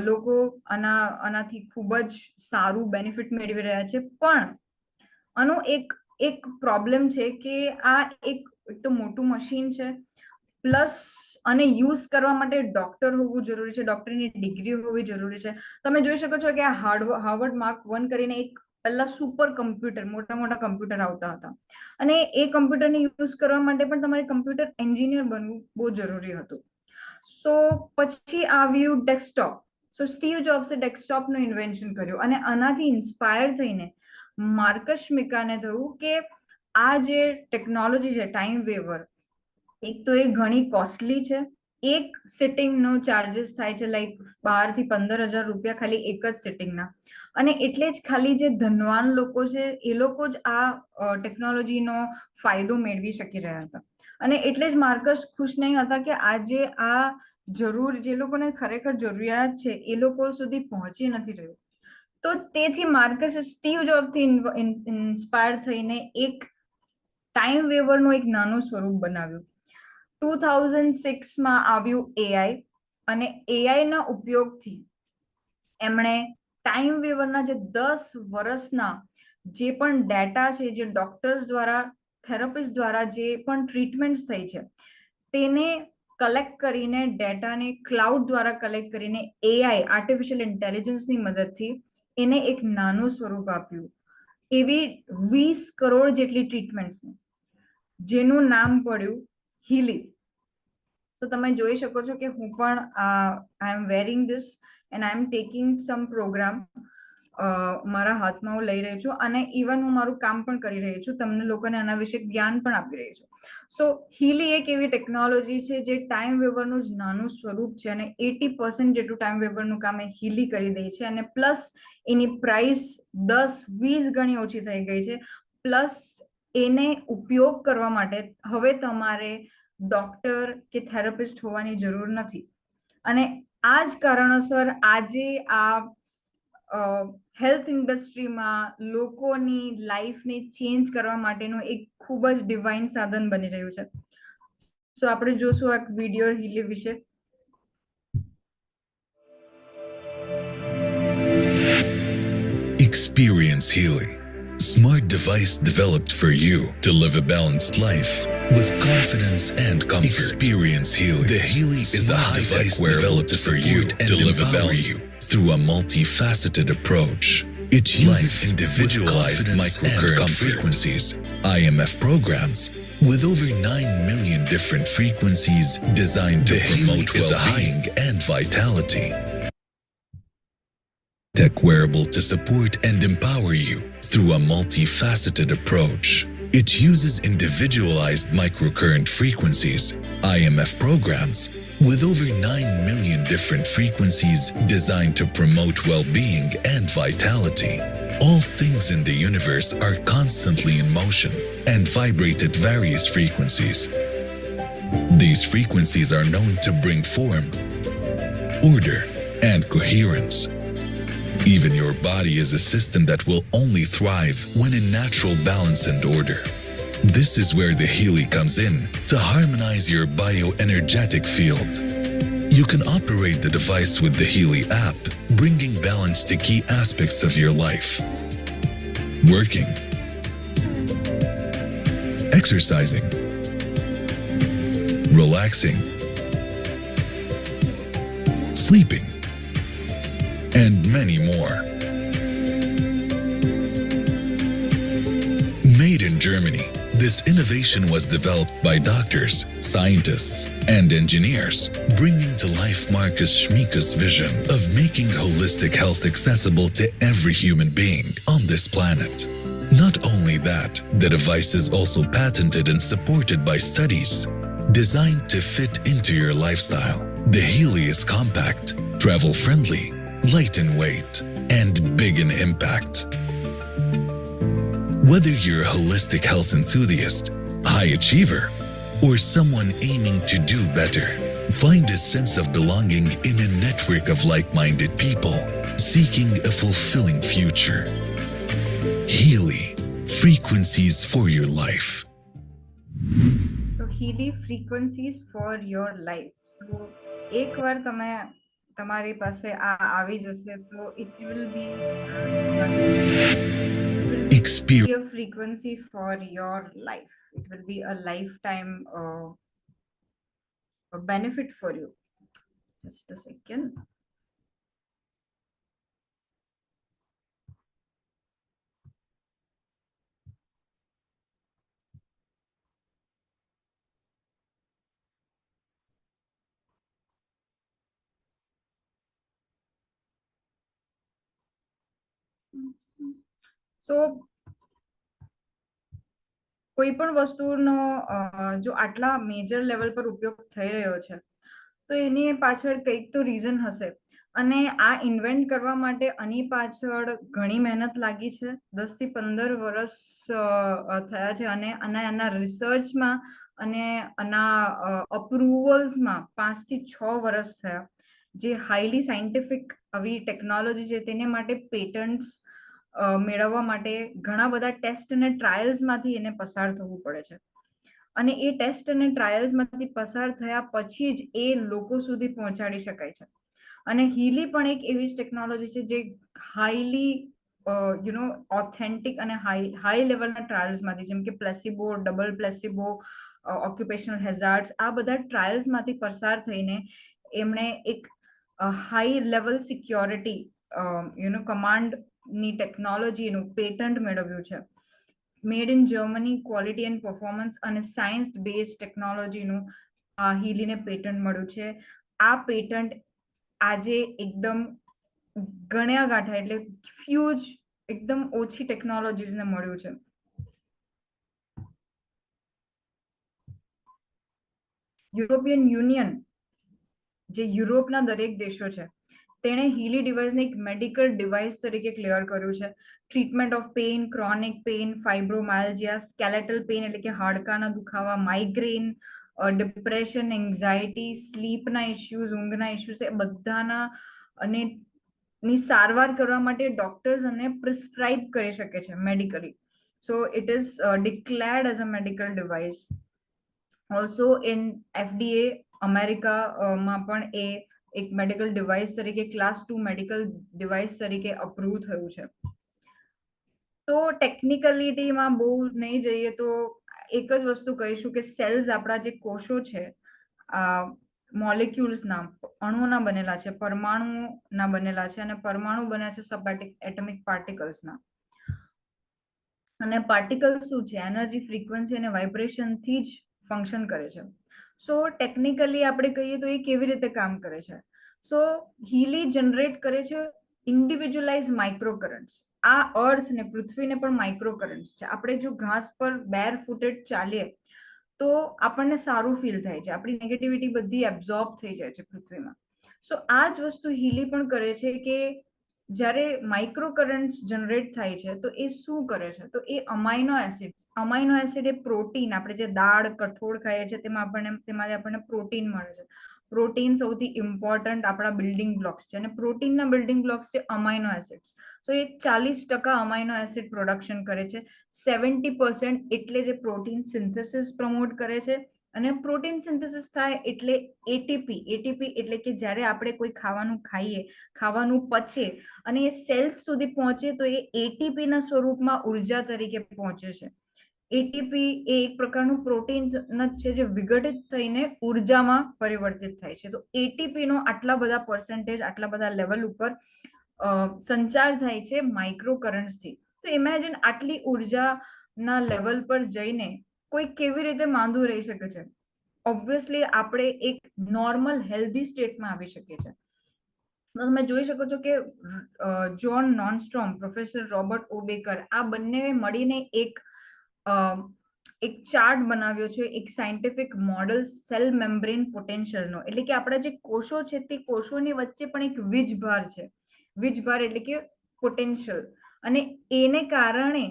લોકો આનાથી ખૂબ જ સારું બેનિફિટ મેળવી રહ્યા છે. પણ આનો એક પ્રોબ્લેમ છે કે આ એક તો મોટું મશીન છે, પ્લસ અને યુઝ કરવા માટે ડોક્ટર હોવું જરૂરી છે, ડોક્ટરની ડિગ્રી હોવી જરૂરી છે. તમે જોઈ શકો છો કે આ હાર્વર્ડ માર્ક 1 કરીને એક પહેલા સુપર કમ્પ્યુટર, મોટા મોટા કમ્પ્યુટર આવતા હતા, અને એ કમ્પ્યુટરને યુઝ કરવા માટે પણ તમારે કમ્પ્યુટર એન્જિનિયર બનવું બહુ જરૂરી હતું. સો પછી આવ્યું ડેસ્કટોપ. સો સ્ટીવ જોબ્સે ડેસ્કટોપનું ઇન્વેન્શન કર્યું, અને આનાથી ઇન્સ્પાયર થઈને માર્કસ મિકાને થયું કે આ જે ટેકનોલોજી છે ટાઈમ વેવર, એક તો એ ઘણી કોસ્ટલી છે, એક સિટિંગનો ચાર્जेस થાય છે લાઈક 12 થી 15,000 રૂપિયા ખાલી એક જ સિટિંગના. અને એટલે જ ખાલી જે ધનવાન લોકો છે એ લોકો જ આ ટેકનોલોજીનો ફાયદો મેળવી શકી રહ્યા હતા. અને એટલે જ માર્કસ ખુશ નહીં હતા કે આજે આ જે લોકોને ખરેખર જરૂરિયાત છે એ લોકો સુધી પહોંચી નથી રહ્યું. તો તેથી માર્કસે સ્ટીવ જોબથી ઇન્સ્પાયર થઈને એક ટાઈમ વેવરનું એક નાનું સ્વરૂપ બનાવ્યું. 2006માં આવ્યું એઆઈ, અને એઆઈના ઉપયોગથી એમણે ટાઈમ વેવરના જે 10 વર્ષના જે પણ ડેટા છે, જે ડોક્ટર્સ દ્વારા, થેરાપિસ્ટ દ્વારા જે પણ ટ્રીટમેન્ટ્સ થઈ છે, તેને કલેક્ટ કરીને, ડેટાને ક્લાઉડ દ્વારા કલેક્ટ કરીને એઆઈ, આર્ટિફિશિયલ ઇન્ટેલિજન્સની મદદથી એને એક નાનું સ્વરૂપ આપ્યું. એવી 20 કરોડ જેટલી ટ્રીટમેન્ટ્સને, જેનું નામ પડ્યું હીલી. સો તમે જોઈ શકો છો કે હું પણ I am wearing this and I am taking some program, મારા હાથમાં હું લઈ રહી છું, અને ઇવન હું મારું કામ પણ કરી રહી છું, તમને લોકોને આના વિશે જ્ઞાન પણ આપી રહી છું. સો હીલી એક એવી ટેકનોલોજી છે જે ટાઈમ વેવરનું જ નાનું સ્વરૂપ છે, અને 80% જેટલું ટાઈમ વેવરનું કામ એ હીલી કરી દે છે, અને પ્લસ એની પ્રાઇસ 10-20 ગણી ઓછી થઈ ગઈ છે. પ્લસ એને ઉપયોગ કરવા માટે હવે તમારે ડોક્ટર કે થેરાપિસ્ટ હોવાની જરૂર નથી. અને આ જ કારણોસર આજે આ હેલ્થ ઇન્ડસ્ટ્રીમાં લોકોની લાઈફને ચેન્જ કરવા માટેનું એક ખૂબ જ ડિવાઇન સાધન બની રહ્યું છે. સો આપણે જોશું આ વિડિયો હીલી વિશે. Experience Healy, smart device developed for you to live a balanced life with confidence and comfort. Experience Healy. The Healy is a device developed for you to live a balanced through a multifaceted approach. It uses individualized microcurrent frequencies, IMF programs, with over 9 million different frequencies designed to promote well-being and vitality. Tech wearable to support and empower you through a multifaceted approach. It uses individualized microcurrent frequencies, IMF programs, with over 9 million different frequencies designed to promote well-being and vitality. All things in the universe are constantly in motion and vibrate at various frequencies. These frequencies are known to bring form, order, and coherence. Even your body is a system that will only thrive when in natural balance and order. This is where the Healy comes in to harmonize your bioenergetic field. You can operate the device with the Healy app, bringing balance to key aspects of your life. Working, exercising, relaxing, sleeping, and many more. Made in Germany, this innovation was developed by doctors, scientists, and engineers, bringing to life Marcus Schmieka's vision of making holistic health accessible to every human being on this planet. Not only that, the device is also patented and supported by studies designed to fit into your lifestyle. The Healy is compact, travel-friendly, light in weight, and big in impact. Whether you're a holistic health enthusiast, high achiever, or someone aiming to do better, find a sense of belonging in a network of like-minded people seeking a fulfilling future. Healy, frequencies for your life. So Healy frequencies for your life. So એકવાર તમે તમારી પાસે આ આવી જશે તો it will be Experience. a frequency for your life. It will be a lifetime a benefit for you. Just a second. So કોઈ પણ વસ્તુનો જો આટલા મેજર લેવલ પર ઉપયોગ થઈ રહ્યો છે તો એની પાછળ કંઈક તો રીઝન હશે અને આ ઇન્વેન્ટ કરવા માટે આની પાછળ ઘણી મહેનત લાગી છે 10 થી 15 વર્ષ થયા છે અને આના રિસર્ચમાં અને આના અપ્રુવલ્સમાં 5 થી 6 વર્ષ થયા જે હાઈલી સાયન્ટિફિક આવી ટેકનોલોજી છે તેને માટે પેટન્ટ્સ મેળવવા માટે ઘણા બધા ટેસ્ટ અને ટ્રાયલ્સમાંથી એને પસાર થવું પડે છે અને એ ટેસ્ટ અને ટ્રાયલ્સમાંથી પસાર થયા પછી જ એ લોકો સુધી પહોંચાડી શકાય છે અને હીલી પણ એક એવી જ ટેકનોલોજી છે જે હાઈલી ઓથેન્ટિક અને હાઈ લેવલના ટ્રાયલ્સમાંથી જેમ કે પ્લેસિબો ડબલ પ્લેસિબો ઓક્યુપેશનલ હેઝાર્ડ્સ આ બધા ટ્રાયલ્સમાંથી પસાર થઈને એમણે એક હાઈ લેવલ સિક્યોરિટી કમાન્ડ ની ટેકનોલોજીનું પેટન્ટ મેળવ્યું છે made in Germany quality and performance અને સાયન્સ બેઝ ટેકનોલોજીનું હીલીને પેટન્ટ મળ્યું છે આ પેટન્ટ આજે એકદમ ગણ્યા ગાંઠા એટલે ફ્યુજ એકદમ ઓછી ટેકનોલોજીસને મળ્યું છે યુરોપિયન યુનિયન જે યુરોપના દરેક દેશો છે તેણે હીલી ડિવાઇસને એક મેડિકલ ડિવાઇસ તરીકે ક્લિયર કર્યું છે treatment of pain chronic pain fibromyalgia skeletal pain એટલે કે હાડકાના દુખાવા માઇગ્રેન ડિપ્રેશન એન્ઝાયટી સ્લીપના ઇશ્યુઝ ઊંઘના ઇશ્યુઝ એ બધાના અને ની સારવાર કરવા માટે ડોક્ટર્સ અને પ્રિસ્ક્રાઇબ કરી શકે છે medically so it is declared as a medical device also in FDA અમેરિકામાં પણ એ એક મેડિકલ ડિવાઇસ તરીકે ક્લાસ 2 મેડિકલ ડિવાઇસ તરીકે અપ્રૂવ થયું છે તો ટેકનિકલિટીમાં બહુ નહીં જઈએ તો એક જ વસ્તુ કહીશું કે સેલ્સ આપણા જે કોષો છે મોલેક્યુલ્સના અણુઓના બનેલા છે પરમાણુના બનેલા છે અને પરમાણુ બન્યા છે સબ એટમિક પાર્ટિકલ્સના અને પાર્ટિકલ્સ શું છે એનર્જી ફ્રીક્વન્સી અને વાઇબ્રેશનથી જ ફંક્શન કરે છે સો ટેકનિકલી આપણે કહીએ તો એ કેવી રીતે કામ કરે છે સો હીલી જનરેટ કરે છે ઇન્ડિવિજ્યુઅલાઇઝ માઇક્રો કરન્ટ્સ આ અર્થ ને પૃથ્વીને પણ માઇક્રો કરન્ટ્સ છે આપણે જો ઘાસ પર બેર ફૂટેડ ચાલીએ તો આપણને સારું ફીલ થાય છે આપણી નેગેટિવિટી બધી એબ્ઝોર્બ થઈ જાય છે પૃથ્વીમાં સો આ જ વસ્તુ હીલી પણ કરે છે કે જ્યારે માઇક્રો કરન્ટ્સ જનરેટ થાય છે તો એ શું કરે છે તો એ અમાઇનો એસિડ એ પ્રોટીન આપણે જે દાળ કઠોળ ખાઈએ છીએ તેમાં આપણને પ્રોટીન મળે છે પ્રોટીન સૌથી ઇમ્પોર્ટન્ટ આપણા બિલ્ડિંગ બ્લોક્સ છે, અને પ્રોટીનના બિલ્ડિંગ બ્લોક્સ છે અમાઇનો એસિડ્સ. સો એ 40% અમાઇનો એસિડ પ્રોડક્શન કરે છે, 70% એટલે જે પ્રોટીન સિન્થેસિસ પ્રમોટ કરે છે. અને પ્રોટીન સિન્થેસિસ થાય એટલે એટીપી એટલે કે જ્યારે આપણે કોઈ ખાવાનું ખાઈએ, ખાવાનું પચે અને એ સેલ્સ સુધી પહોંચે તો એ એટીપી ના સ્વરૂપમાં ઉર્જા તરીકે પહોંચે છે. એટીપી એ એક પ્રકારનું પ્રોટીન જ છે જે વિઘટિત થઈને ઉર્જામાં પરિવર્તિત થાય છે. તો એટીપી નો આટલા બધા પર્સન્ટેજ, આટલા બધા લેવલ ઉપર સંચાર થાય છે માઇક્રો કરન્ટ્સથી. તો ઇમેજિન આટલી ઉર્જાના લેવલ પર જઈને કોઈ કેવી રીતે માંદું રહી શકે છે. ઓબ્વિયસલી આપણે એક નોર્મલ હેલ્ધી સ્ટેટમાં આવી શકીએ છીએ. તમે જોઈ શકો છો કે જ્હોન નોનસ્ટ્રોમ, પ્રોફેસર રોબર્ટ ઓ બેકર, આ બંને મળીને એક ચાર્ટ બનાવ્યો છે, એક સાયન્ટિફિક મોડલ સેલ મેમ્બ્રેન પોટેન્શિયલનો. એટલે કે આપણા જે કોષો છે તે કોષોની વચ્ચે પણ એક વીજભાર છે. વીજભાર એટલે કે પોટેન્શિયલ, અને એને કારણે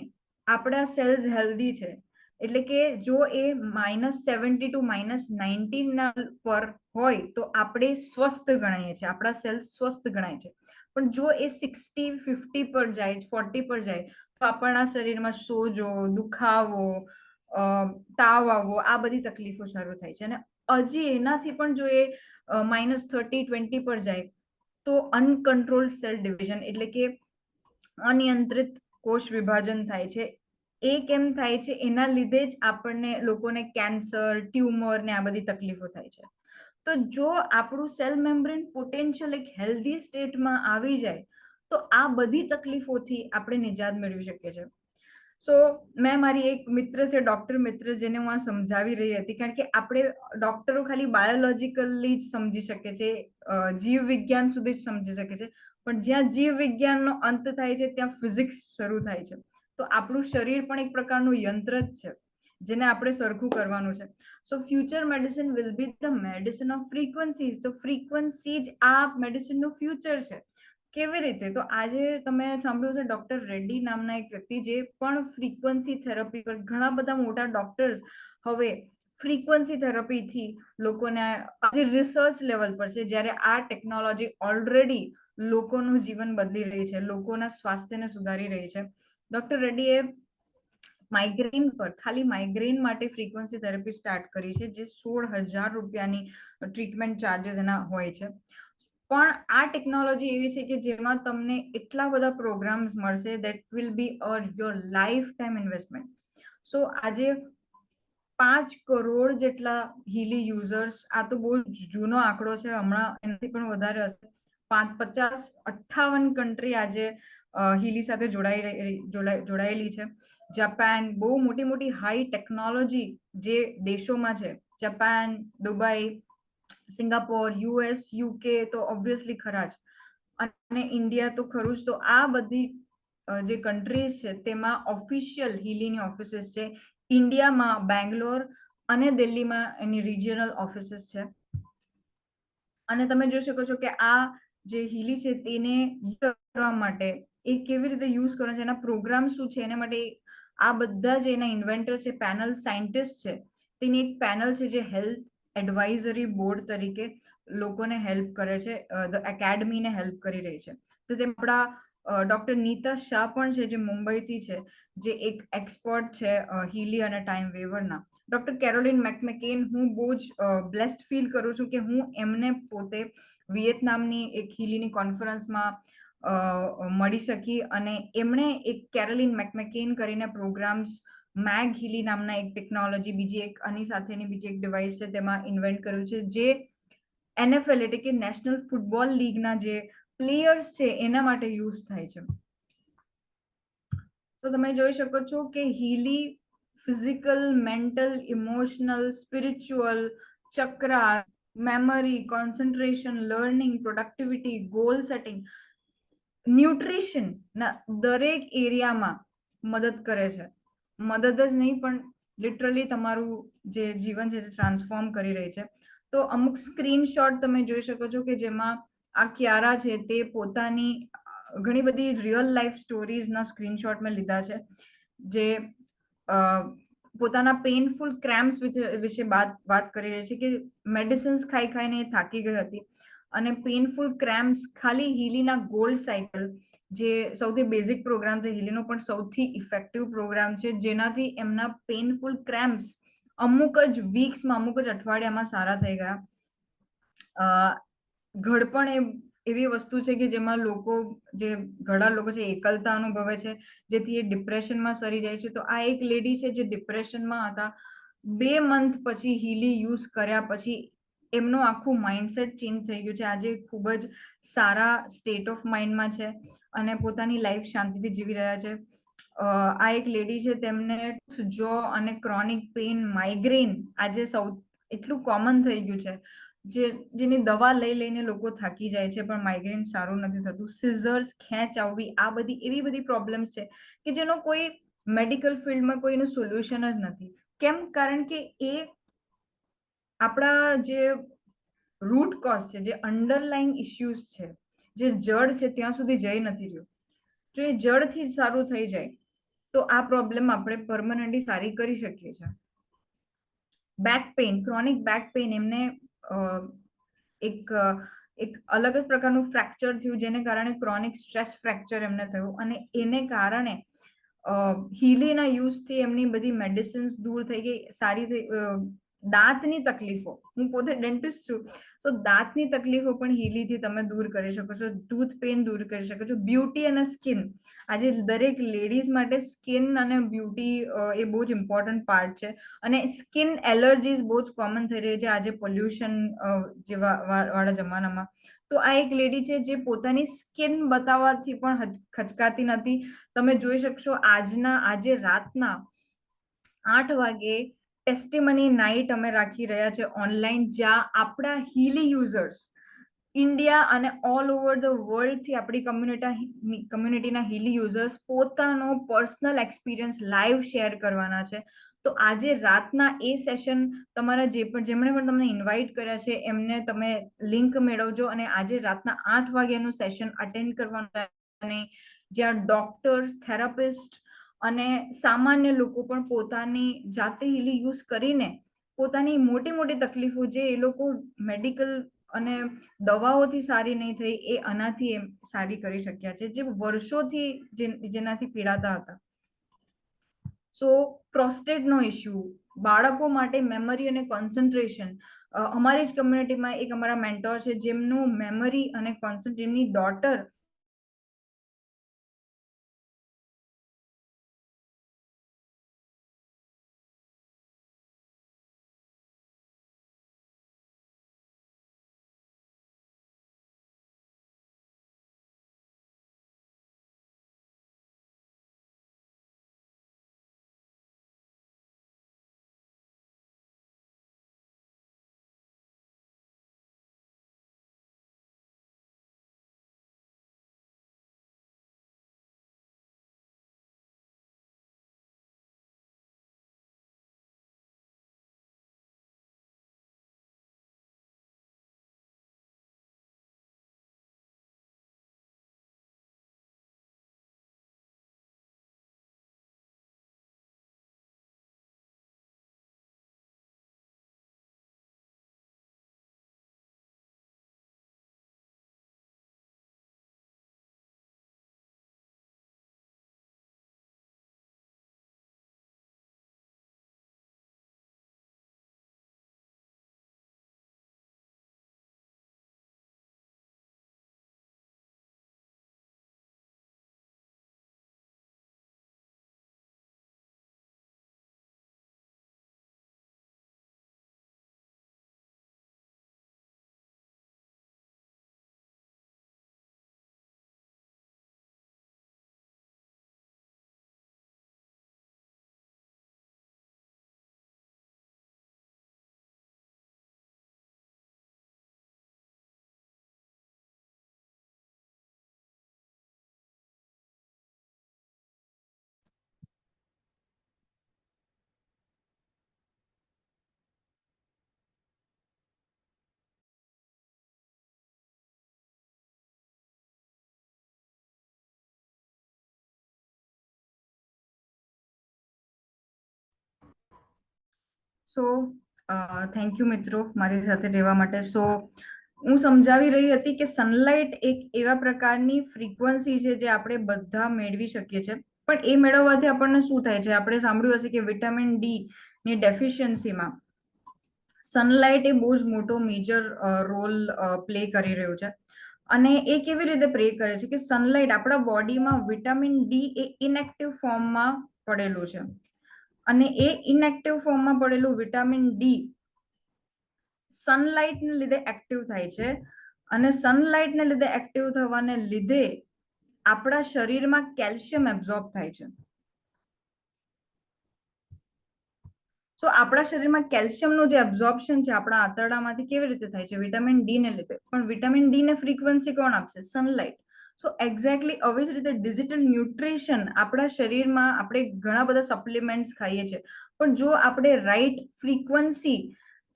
આપણા સેલ્સ હેલ્ધી છે. એટલે કે જો એ -70 to -19 ના પર હોય તો આપણે સ્વસ્થ ગણાઈએ છીએ, આપણા સેલ્સ સ્વસ્થ ગણાય છે. પણ જો એ 60, 50 પર જાય, 40 પર જાય તો આપણા શરીરમાં સોજો, દુખાવો, તાવ આવવો, આ બધી તકલીફો શરૂ થાય છે. અને હજી એનાથી પણ જો એ -30, 20 પર જાય તો અનકન્ટ્રોલ્ડ સેલ ડિવિઝન એટલે કે અનિયંત્રિત કોષ વિભાજન થાય છે. એ કેમ થાય છે? એના લીધે જ આપણને લોકોને કેન્સર, ટ્યુમર ને આ બધી તકલીફો થાય છે. તો જો આપણું સેલ મેમ્બ્રેન પોટેન્શિયલ એક હેલ્ધી સ્ટેટમાં આવી જાય તો આ બધી તકલીફોથી આપણે નિજાત મેળવી શકીએ છીએ. સો મેં મારી એક મિત્ર છે, ડોક્ટર મિત્ર, જેને હું આ સમજાવી રહી હતી, કારણ કે આપણે ડોક્ટરો ખાલી બાયોલોજીકલી જ સમજી શકે છે, જીવ વિજ્ઞાન સુધી જ સમજી શકે છે, પણ જ્યાં જીવ વિજ્ઞાનનો અંત થાય છે ત્યાં ફિઝિક્સ શરૂ થાય છે. તો આપણું શરીર પણ એક પ્રકારનું યંત્ર જ છે જેને આપણે સરખું કરવાનું છે. So future medicine will be the medicine of frequencies. તો ફ્રીક્વન્સી જ આ મેડિસિનનું ફ્યુચર છે. કેવી રીતે? તો આજે તમે સાંભળ્યું છે ડોક્ટર રેડ્ડી નામના એક વ્યક્તિ, જે પણ ફ્રીક્વન્સી થેરપી પર, ઘણા બધા મોટા ડોક્ટર્સ હવે ફ્રીક્વન્સી થેરપીથી લોકોને આજે રિસર્ચ લેવલ પર છે, જ્યારે આ ટેકનોલોજી ઓલરેડી લોકોનું જીવન બદલી રહી છે, લોકોના સ્વાસ્થ્યને સુધારી રહી છે. ડોક્ટર રેડ્ડીએ માઇગ્રેન પર, ખાલી માઇગ્રેન માટે ફ્રીક્વન્સી થેરપી સ્ટાર્ટ કરી છે, જે 16,000 રૂપિયાની ટ્રીટમેન્ટ ચાર્जेस એના હોય છે. પણ આ ટેકનોલોજી એવી છે કે જેમાં તમને એટલા બધા પ્રોગ્રામ્સ મળશે that will be your lifetime investment. સો આજે 5 કરોડ જેટલા હીલી યુઝર્સ, આ તો બહુ જૂનો આંકડો છે, હમણાં એનાથી પણ વધારે હશે, 58 કન્ટ્રી આજે હીલી સાથે જોડાયેલી છે. જાપાન, બહુ મોટી મોટી હાઈ ટેકનોલોજી જે દેશોમાં છે, Japan, Dubai, Singapore, US, UK તો ઓબ્વિયસલી ખરા જ, અને ઇન્ડિયા તો ખરું જ. તો આ બધી જે કન્ટ્રીઝ છે તેમાં ઓફિશિયલ હીલીની ઓફિસીસ છે. ઇન્ડિયામાં બેંગ્લોર અને દિલ્હીમાં એની રિજિયનલ ઓફિસીસ છે. અને તમે જોઈ શકો છો કે આ જે હીલી છે તેને કરવા માટે એ કેવી રીતે યુઝ કરે છે, એના પ્રોગ્રામ શું છે, એના માટે આ બધા જે એના ઇન્વેન્ટર છે, પેનલ સાયન્ટિસ્ટ છે, તેની એક પેનલ છે જે હેલ્થ એડવાઇઝરી બોર્ડ તરીકે લોકોને હેલ્પ કરે છે, ધ એકેડમીને હેલ્પ કરી રહી છે. તો તેમ આપણા ડોક્ટર નીતા શાહ પણ છે, જે મુંબઈથી છે, જે એક એક્સપર્ટ છે હીલી અને ટાઈમ વેવરના. ડોક્ટર કેરોલિન મેકમેકેન, હું બહુ જ બ્લેસ્ડ ફીલ કરું છું કે હું એમને પોતે વિયેતનામની એક હીલીની કોન્ફરન્સમાં મળી શકી, અને એમણે એક કેરોલિન મેકમેકેન કરીને પ્રોગ્રામ્સ, મેગ હીલી નામના એક ટેકનોલોજી, બીજી એક આની સાથેની બીજી એક ડિવાઇસ છે, તેમાં ઇન્વેન્ટ કર્યું છે, જે NFL એટલે કે નેશનલ ફૂટબોલ લીગના જે પ્લેયર્સ છે એના માટે યુઝ થાય છે. તો તમે જોઈ શકો છો કે Healy physical, mental, emotional, spiritual, chakra, memory, concentration, learning, productivity, goal setting, nutrition ના દરેક એરિયામાં મદદ કરે છે. મદદ જ નહીં પણ લિટરલી તમારું જે જીવન છે તે ટ્રાન્સફોર્મ કરી રહી છે. તો અમુક સ્ક્રીનશોટ તમે જોઈ શકો છો કે જેમાં આ ક્યારા છે તે પોતાની ઘણી બધી રિયલ લાઈફ સ્ટોરીઝના સ્ક્રીનશોટ મેં લીધા છે, જે પોતાના પેઇનફુલ ક્રેમ્પ્સ વિશે વાત કરી રહી છે કે મેડિસિન્સ ખાઈ ખાઈને એ થાકી ગઈ હતી અને પેઇનફુલ ક્રેમ્પ્સ ખાલી હીલીના ગોલ્ડ સાયકલ, જે સૌથી બેઝિક પ્રોગ્રામ છે હીલીનો પણ સૌથી ઇફેક્ટિવ પ્રોગ્રામ છે, જેનાથી એમના પેઇનફુલ ક્રેમ્પ્સ અમુક જ વીક્સમાં, અમુક જ અઠવાડિયામાં સારા થઈ ગયા. ઘડપણ એવી વસ્તુ છે કે જેમાં જે ઘણા લોકો છે એકલતા અનુભવે છે, જેથી એ ડિપ્રેશનમાં સરી જાય છે. તો આ એક લેડી છે જે ડિપ્રેશનમાં હતા, 2 મંથ પછી હીલી યુઝ કર્યા પછી એમનું આખું માઇન્ડસેટ ચેન્જ થઈ ગયું છે. આજે ખૂબ જ સારા સ્ટેટ ઓફ માઇન્ડમાં છે અને પોતાની લાઈફ શાંતિથી જીવી રહ્યા છે. આ એક લેડી છે, તેમને જો અને ક્રોનિક પેઇન, માઇગ્રેન આજે એટલું કોમન થઈ ગયું છે, જેની દવા લઈને લોકો થાકી જાય છે પણ માઇગ્રેન સારું નથી થતું. સિઝર્સ, ખેંચ આવવી, આ બધી એવી બધી પ્રોબ્લેમ્સ છે કે જેનો કોઈ મેડિકલ ફિલ્ડમાં કોઈનું સોલ્યુશન જ નથી. કેમ? કારણ કે એ આપણા જે રૂટ કોઝ છે, જે અંડરલાઈંગ ઇશ્યુઝ છે, જે જડ છે ત્યાં સુધી જઈ નથી રહ્યું. જો એ જડથી જ સારું થઈ જાય તો આ પ્રોબ્લેમ આપણે પરમનન્ટલી સારી કરી શકીએ છીએ. Back pain, chronic back pain, એમને એક અલગ જ પ્રકારનું ફ્રેક્ચર થયું, જેને કારણે ક્રોનિક સ્ટ્રેસ ફ્રેક્ચર એમને થયું અને એને કારણે હીલીના યુઝથી એમની બધી મેડિસિન્સ દૂર થઈ ગઈ, સારી થઈ. દાંતની તકલીફો, હું પોતે ડેન્ટિસ્ટ છું, સો દાંતની તકલીફો પણ હીલીથી તમે દૂર કરી શકો છો, ટૂથ પેઇન દૂર કરી શકો છો. બ્યુટી અને સ્કિન, આજે દરેક લેડીઝ માટે સ્કિન અને બ્યુટી એ બહુ જ ઇમ્પોર્ટન્ટ પાર્ટ છે અને સ્કિન એલર્જીઝ બહુ જ કોમન થઈ રહી છે આજે પોલ્યુશન જેવા વાળા જમાનામાં. તો આ એક લેડી છે જે પોતાની સ્કિન બતાવવાથી પણ ખચકાતી નથી. તમે જોઈ શકશો આજે રાતના 8 વાગે ટેસ્ટિમની નાઇટ અમે રાખી રહ્યા છે ઓનલાઈન, જ્યાં આપણા હીલી યુઝર્સ ઇન્ડિયા અને ઓલ ઓવર ધ વર્લ્ડ થી આપણી કમ્યુનિટીના હીલી યુઝર્સ પોતાનો પર્સનલ એક્સપિરિયન્સ લાઈવ શેર કરવાના છે. તો આજે રાતના એ સેશન તમારા જેમણે પણ તમને ઇન્વાઇટ કર્યા છે એમને તમે લિંક મેળવજો અને આજે રાતના 8 વાગ્યાનું સેશન અટેન્ડ કરવાનું, અને જ્યાં ડોક્ટર્સ, થેરાપિસ્ટ અને સામાન્ય લોકો પણ પોતાની જાતે હીલી યુઝ કરીને પોતાની મોટી મોટી તકલીફો જે એ લોકો મેડિકલ અને દવાઓથી સારી નહીં થઈ, એ આનાથી એમ સારી કરી શક્યા છે, જે વર્ષોથી જેનાથી પીડાતા હતા. સો પ્રોસ્ટેટનો ઇશ્યુ, બાળકો માટે મેમરી અને કોન્સન્ટ્રેશન, અમારી જ કમ્યુનિટીમાં એક અમારા મેન્ટોર છે જેમનું મેમરી અને કોન્સન્ટ્રેશનની ડોટર સો થેન્ક યુ મિત્રો મારી સાથે રહેવા માટે. સો હું સમજાવી રહી હતી કે સનલાઇટ એક એવા પ્રકારની ફ્રીક્વન્સી છે જે આપણે બધા મેળવી શકીએ છીએ, પણ એ મેળવવાથી આપણને શું થાય છે? આપણે સાંભળ્યું હશે કે વિટામિન ડી ની ડેફિશિયન્સીમાં સનલાઇટ એ બહુ જ મોટો મેજર રોલ પ્લે કરી રહ્યું છે. અને એ કેવી રીતે પ્લે કરે છે કે સનલાઇટ આપણા બોડીમાં વિટામિન ડી એ ઇનએક્ટિવ ફોર્મમાં પડેલું છે, અને એ ઇનએક્ટિવ ફોર્મમાં પડેલું વિટામિન ડી સનલાઇટને લીધે એક્ટિવ થાય છે, અને સનલાઇટને લીધે એક્ટિવ થવાને લીધે આપણા શરીરમાં કેલ્શિયમ એબ્ઝોર્બ થાય છે. સો આપણા શરીરમાં કેલ્શિયમનું જે એબ્ઝોર્પ્શન છે આપણા આંતરડામાંથી કેવી રીતે થાય છે? વિટામિન ડી ને લીધે. પણ વિટામિન ડી ને ફ્રીક્વન્સી કોણ આપશે? સનલાઇટ. સો એક્ઝેક્ટલી આવી જ રીતે ડિજિટલ ન્યુટ્રિશન આપણા શરીરમાં આપણે ઘણા બધા સપ્લિમેન્ટ્સ ખાઈએ છીએ, પણ જો આપણે રાઈટ ફ્રીક્વન્સી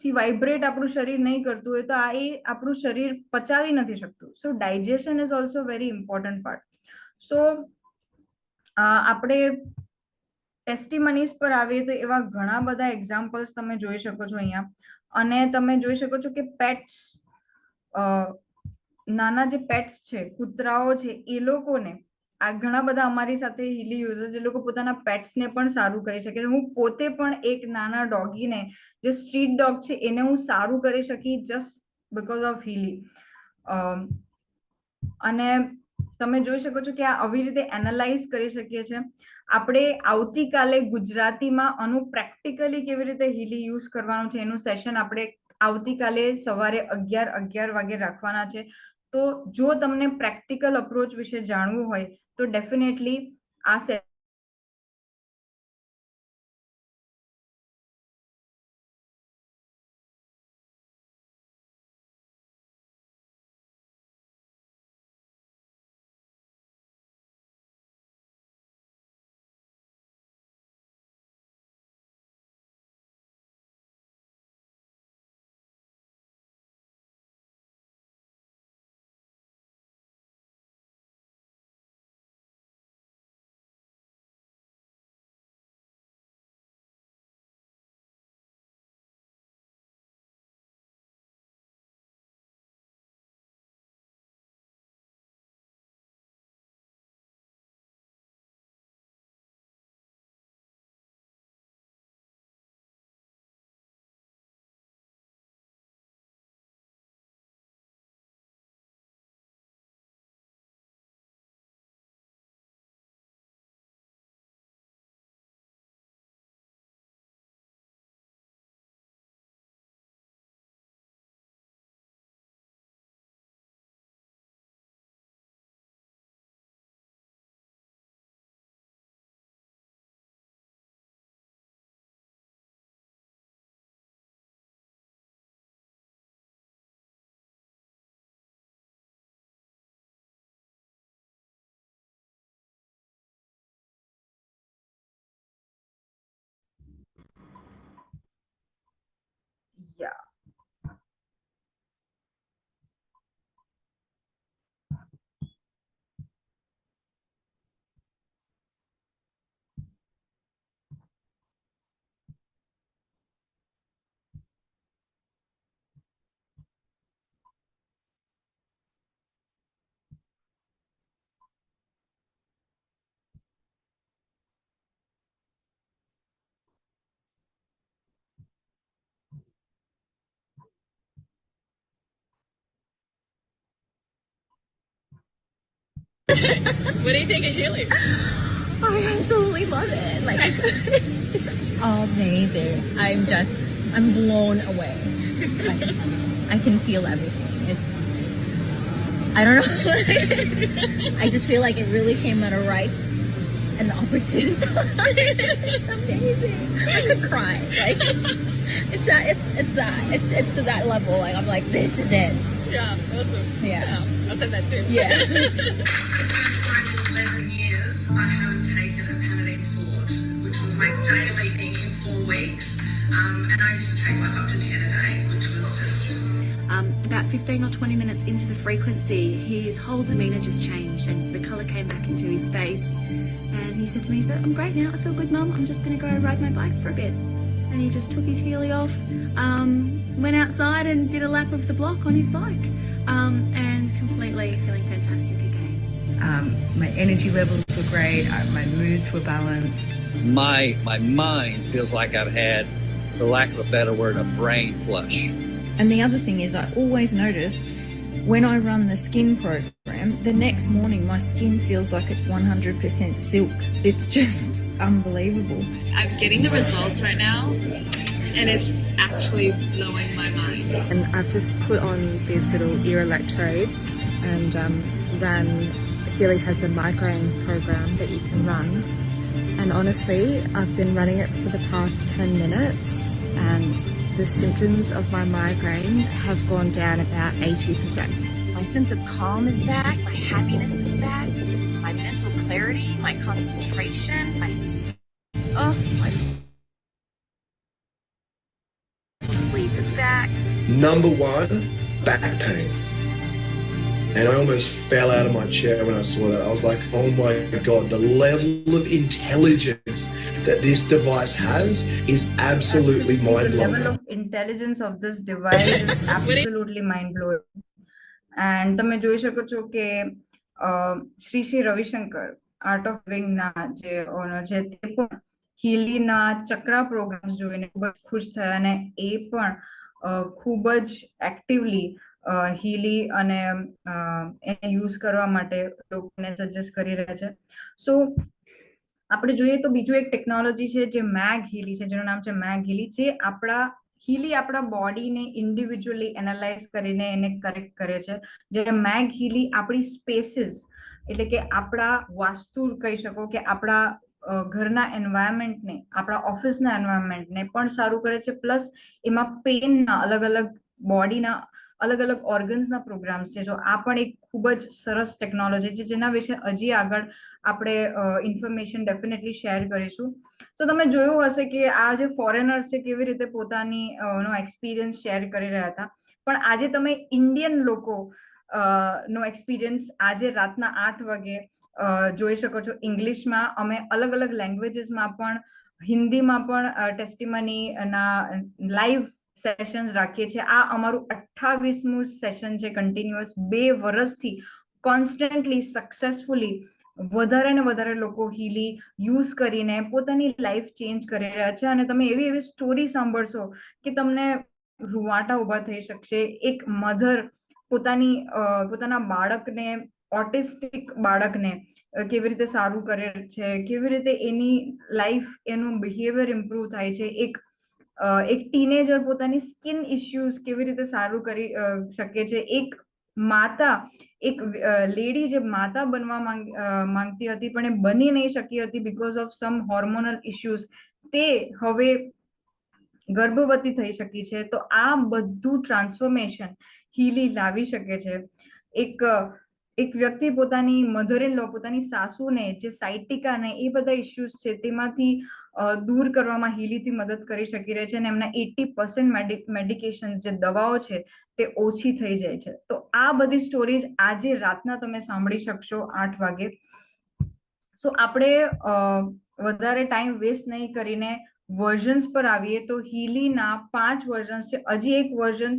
થી વાઇબ્રેટ આપણું શરીર નહીં કરતું હોય તો આ એ આપણું શરીર પચાવી નથી શકતું. So digestion is also very important part. So આપણે ટેસ્ટિમનીઝ પર આવીએ તો એવા ઘણા બધા એક્ઝામ્પલ્સ તમે જોઈ શકો છો અહીંયા, અને તમે જોઈ શકો છો કે પેટ્સ, નાના જે પેટ્સ છે, કૂતરાઓ છે, એ લોકોને આ ઘણા બધા અમારી સાથે હીલી યુઝર્સ જે લોકો પોતાના પેટ્સને પણ સારું કરી શકે. હું પોતે પણ એક નાના ડોગીને જે સ્ટ્રીટ ડોગ છે એને હું સારું કરી શકી જસ્ટ બીકોઝ ઓફ હીલી. અને તમે જોઈ શકો છો કે આ આવી રીતે એનાલાઇઝ કરી શકીએ છીએ આપણે. આવતીકાલે ગુજરાતીમાં આનું પ્રેક્ટિકલી કેવી રીતે હીલી યુઝ કરવાનું છે એનું સેશન આપણે આવતીકાલે સવારે 11 વાગે રાખવાના છે. તો જો તમને પ્રેક્ટિકલ અપ્રોચ વિશે જાણવું હોય તો ડેફિનેટલી આ yeah. What do you think of healing? I absolutely love it. Like, it's amazing. I'm blown away. Like, I can feel everything. I don't know. I just feel like it really came at a right and the opportune time. It's amazing. I could cry. Like, it's to that level. Like, I'm like, this is it. Yeah, awesome. Yeah. I'll send that too. Yeah. For the first time in 11 years, I haven't taken a Panadine Forte, which was my daily thing in 4 weeks. And I used to take like up to 10 a day, which was just... About 15 or 20 minutes into the frequency, his whole demeanour just changed and the colour came back into his face. And he said to me, "So I'm great now, I feel good, Mum. I'm just going to go ride my bike for a bit." and he just took his Healy off, went outside and did a lap of the block on his bike, and completely feeling fantastic again. My energy levels were great. My moods were balanced. My mind feels like I've had, for lack of a better word, a brain flush. And the other thing is, I always notice when I run the skin program, the next morning my skin feels like it's 100% silk. It's just unbelievable. I'm getting the results right now, and it's actually blowing my mind. And I've just put on these little ear electrodes and ran. Healy has a migraine program that you can run. And honestly, I've been running it for the past 10 minutes, and the symptoms of my migraine have gone down about 80%. My sense of calm is back, my happiness is back, my mental clarity, my concentration, my sleep is back. Number one, back pain. And I almost fell out of my chair when I saw that. I was like, oh my God, the level of intelligence that this device has is absolutely mind-blowing. The level of intelligence of this device is absolutely mind-blowing. And તમે જોઈ શકો છો કે Shri Ravishankar art of living ના જે honour છે તે પણ હીલી ના ચક્રા પ્રોગ્રામ્સ જોઈને ખૂબ જ ખુશ થયા અને એ પણ ખૂબ જ એક્ટિવલી હીલી અને એને યુઝ કરવા માટે લોકોને સજેસ્ટ કરી રહ્યા છે. સો આપણે જોઈએ તો બીજું એક ટેકનોલોજી છે જે મેગ હીલી છે, જેનું નામ છે મેગ હીલી, જે આપણા હીલી આપણા બોડીને ઇન્ડિવિજ્યુઅલી એનાલાઇઝ કરીને એને કરેક્ટ કરે છે. જ્યારે મેગ હીલી આપણી સ્પેસીસ એટલે કે આપણા વાસ્તુ કહી શકો કે આપણા ઘરના એન્વાયરમેન્ટને, આપણા ઓફિસના એન્વાયરમેન્ટને પણ સારું કરે છે. પ્લસ એમાં પેઇનના અલગ અલગ બોડીના અલગ અલગ ઓર્ગન્સના પ્રોગ્રામ્સ છે. જો આ પણ એક ખૂબ જ સરસ ટેકનોલોજી છે જેના વિશે હજી આગળ આપણે ઇન્ફોર્મેશન ડેફિનેટલી શેર કરીશું. તો તમે જોયું હશે કે આ જે ફોરેનર્સ છે કેવી રીતે પોતાની નો એક્સપિરિયન્સ શેર કરી રહ્યા હતા, પણ આજે તમે ઇન્ડિયન લોકો નો એક્સપિરિયન્સ આજે રાતના 8 વાગે જોઈ શકો છો. ઇંગ્લિશમાં અમે અલગ અલગ લેંગ્વેજીસમાં પણ, હિન્દીમાં પણ ટેસ્ટિમનીના લાઈવ સેશન્સ રાખીએ છીએ. આ અમારું 28મું સેશન છે કન્ટિન્યુઅસ. 2 વર્ષથી કોન્સ્ટન્ટલી સક્સેસફુલી વધારે ને વધારે લોકો હીલી યુઝ કરીને પોતાની લાઈફ ચેન્જ કરી રહ્યા છે. અને તમે એવી એવી સ્ટોરી સાંભળશો કે તમને રૂવાટા ઊભા થઈ શકશે. એક મધર પોતાના બાળકને, ઓટિસ્ટિક બાળકને કેવી રીતે સારું કરે છે, કેવી રીતે એની લાઈફ, એનું બિહેવિયર ઇમ્પ્રૂવ થાય છે. એક ટીનેજર પોતાની સ્કિન ઇશ્યુઝ કેવી રીતે સારું કરી શકે છે. એક માતા, એક લેડી જે માતા બનવા માંગતી હતી પણ એ બની નહીં શકી હતી because of sum hormonal issues, તે હવે ગર્ભવતી થઈ શકી છે. તો આ બધું ટ્રાન્સફોર્મેશન હીલી લાવી શકે છે. એક વ્યક્તિ પોતાની મધર ઇન લો, પોતાની સાસુને, જે સાયટિકાને એ બધા ઇશ્યુઝ છે તેમાંથી દૂર કરવામાં હીલીથી મદદ કરી શકી રહે છે અને એમના 80% મેડિકેશન જે દવાઓ છે તે ઓછી થઈ જાય છે. તો આ બધી સ્ટોરીઝ આજે રાતના તમે સાંભળી શકશો 8 વાગે. સો આપણે વધારે ટાઈમ વેસ્ટ નહીં કરીને વર્ઝન્સ પર આવીએ તો હીલીના 5 વર્ઝન્સ છે. હજી એક વર્ઝન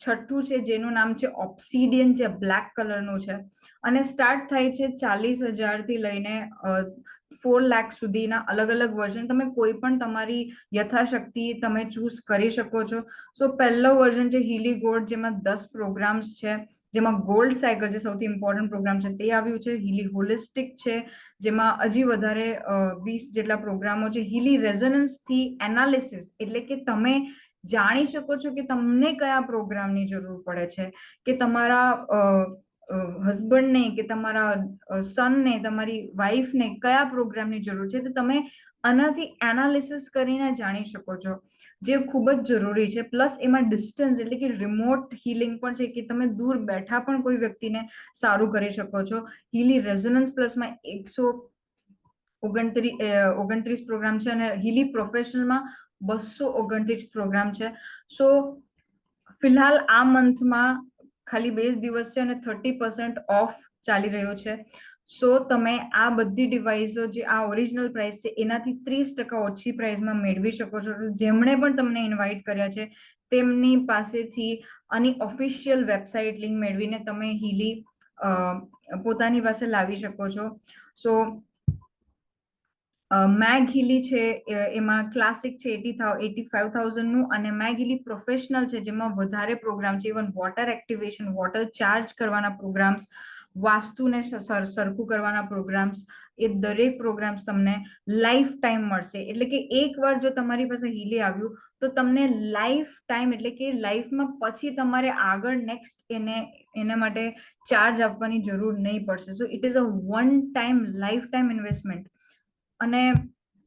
છઠ્ઠું છે જેનું નામ છે ઓબ્સિડિયન, જે બ્લેક કલરનું છે અને સ્ટાર્ટ થાય છે 40,000 થી લઈને 4 લાખ સુધીના અલગ અલગ વર્ઝન. તમે કોઈ પણ તમારી યથાશક્તિ તમે ચૂઝ કરી શકો છો. સો પહેલો વર્ઝન છે હીલી ગોલ્ડ, જેમાં 10 પ્રોગ્રામ્સ છે, જેમાં ગોલ્ડ સાયકલ જે સૌથી ઇમ્પોર્ટન્ટ પ્રોગ્રામ છે તે આવ્યું છે. હીલી હોલિસ્ટિક છે જેમાં હજી વધારે 20 જેટલા પ્રોગ્રામો છે. હીલી રેઝોનન્સ થી એનાલિસિસ એટલે કે તમે જાણી શકો છો કે તમને કયા પ્રોગ્રામની જરૂર પડે છે, કે તમારા હસબન્ડને, કે તમારા સનને, તમારી વાઈફને કયા પ્રોગ્રામની જરૂર છે, તો તમે આનાથી એનાલિસિસ કરીને જાણી શકો છો, જે ખૂબ જ જરૂરી છે. પ્લસ એમાં ડિસ્ટન્સ એટલે કે રિમોટ હીલિંગ પણ છે, કે તમે દૂર બેઠા પણ કોઈ વ્યક્તિને સારું કરી શકો છો. હીલી રેઝોનન્સ પ્લસમાં 129 પ્રોગ્રામ છે અને હીલી પ્રોફેશનલમાં 229 પ્રોગ્રામ છે. સો ફિલહાલ આ મંથમાં ખાલી 2 દિવસ છે અને 30% ઓફ ચાલી રહ્યો છે. સો તમે આ બધી ડિવાઇસો જે આ ઓરિજિનલ પ્રાઇસ છે એનાથી 30% ઓછી પ્રાઇસમાં મેળવી શકો છો. જેમણે પણ તમને ઇન્વાઇટ કર્યા છે તેમની પાસેથી આની ઓફિશિયલ વેબસાઇટ લિંક મેળવીને તમે હીલી પોતાની પાસે લાવી શકો છો. સો મેગ હીલી છે એમાં ક્લાસિક છે 85,000 નું, અને મેગ હીલી પ્રોફેશનલ છે જેમાં વધારે પ્રોગ્રામ છે, even water activation, water charge કરવાના પ્રોગ્રામ્સ, વાસ્તુને સરખું કરવાના પ્રોગ્રામ્સ, એ દરેક પ્રોગ્રામ્સ તમને લાઈફ ટાઈમ મળશે. એટલે કે એકવાર જો તમારી પાસે હીલી આવ્યું તો તમને લાઈફ ટાઈમ, એટલે કે લાઈફમાં પછી તમારે આગળ નેક્સ્ટ એના માટે ચાર્જ આપવાની જરૂર નહીં પડશે. So it is a one time life time investment. અને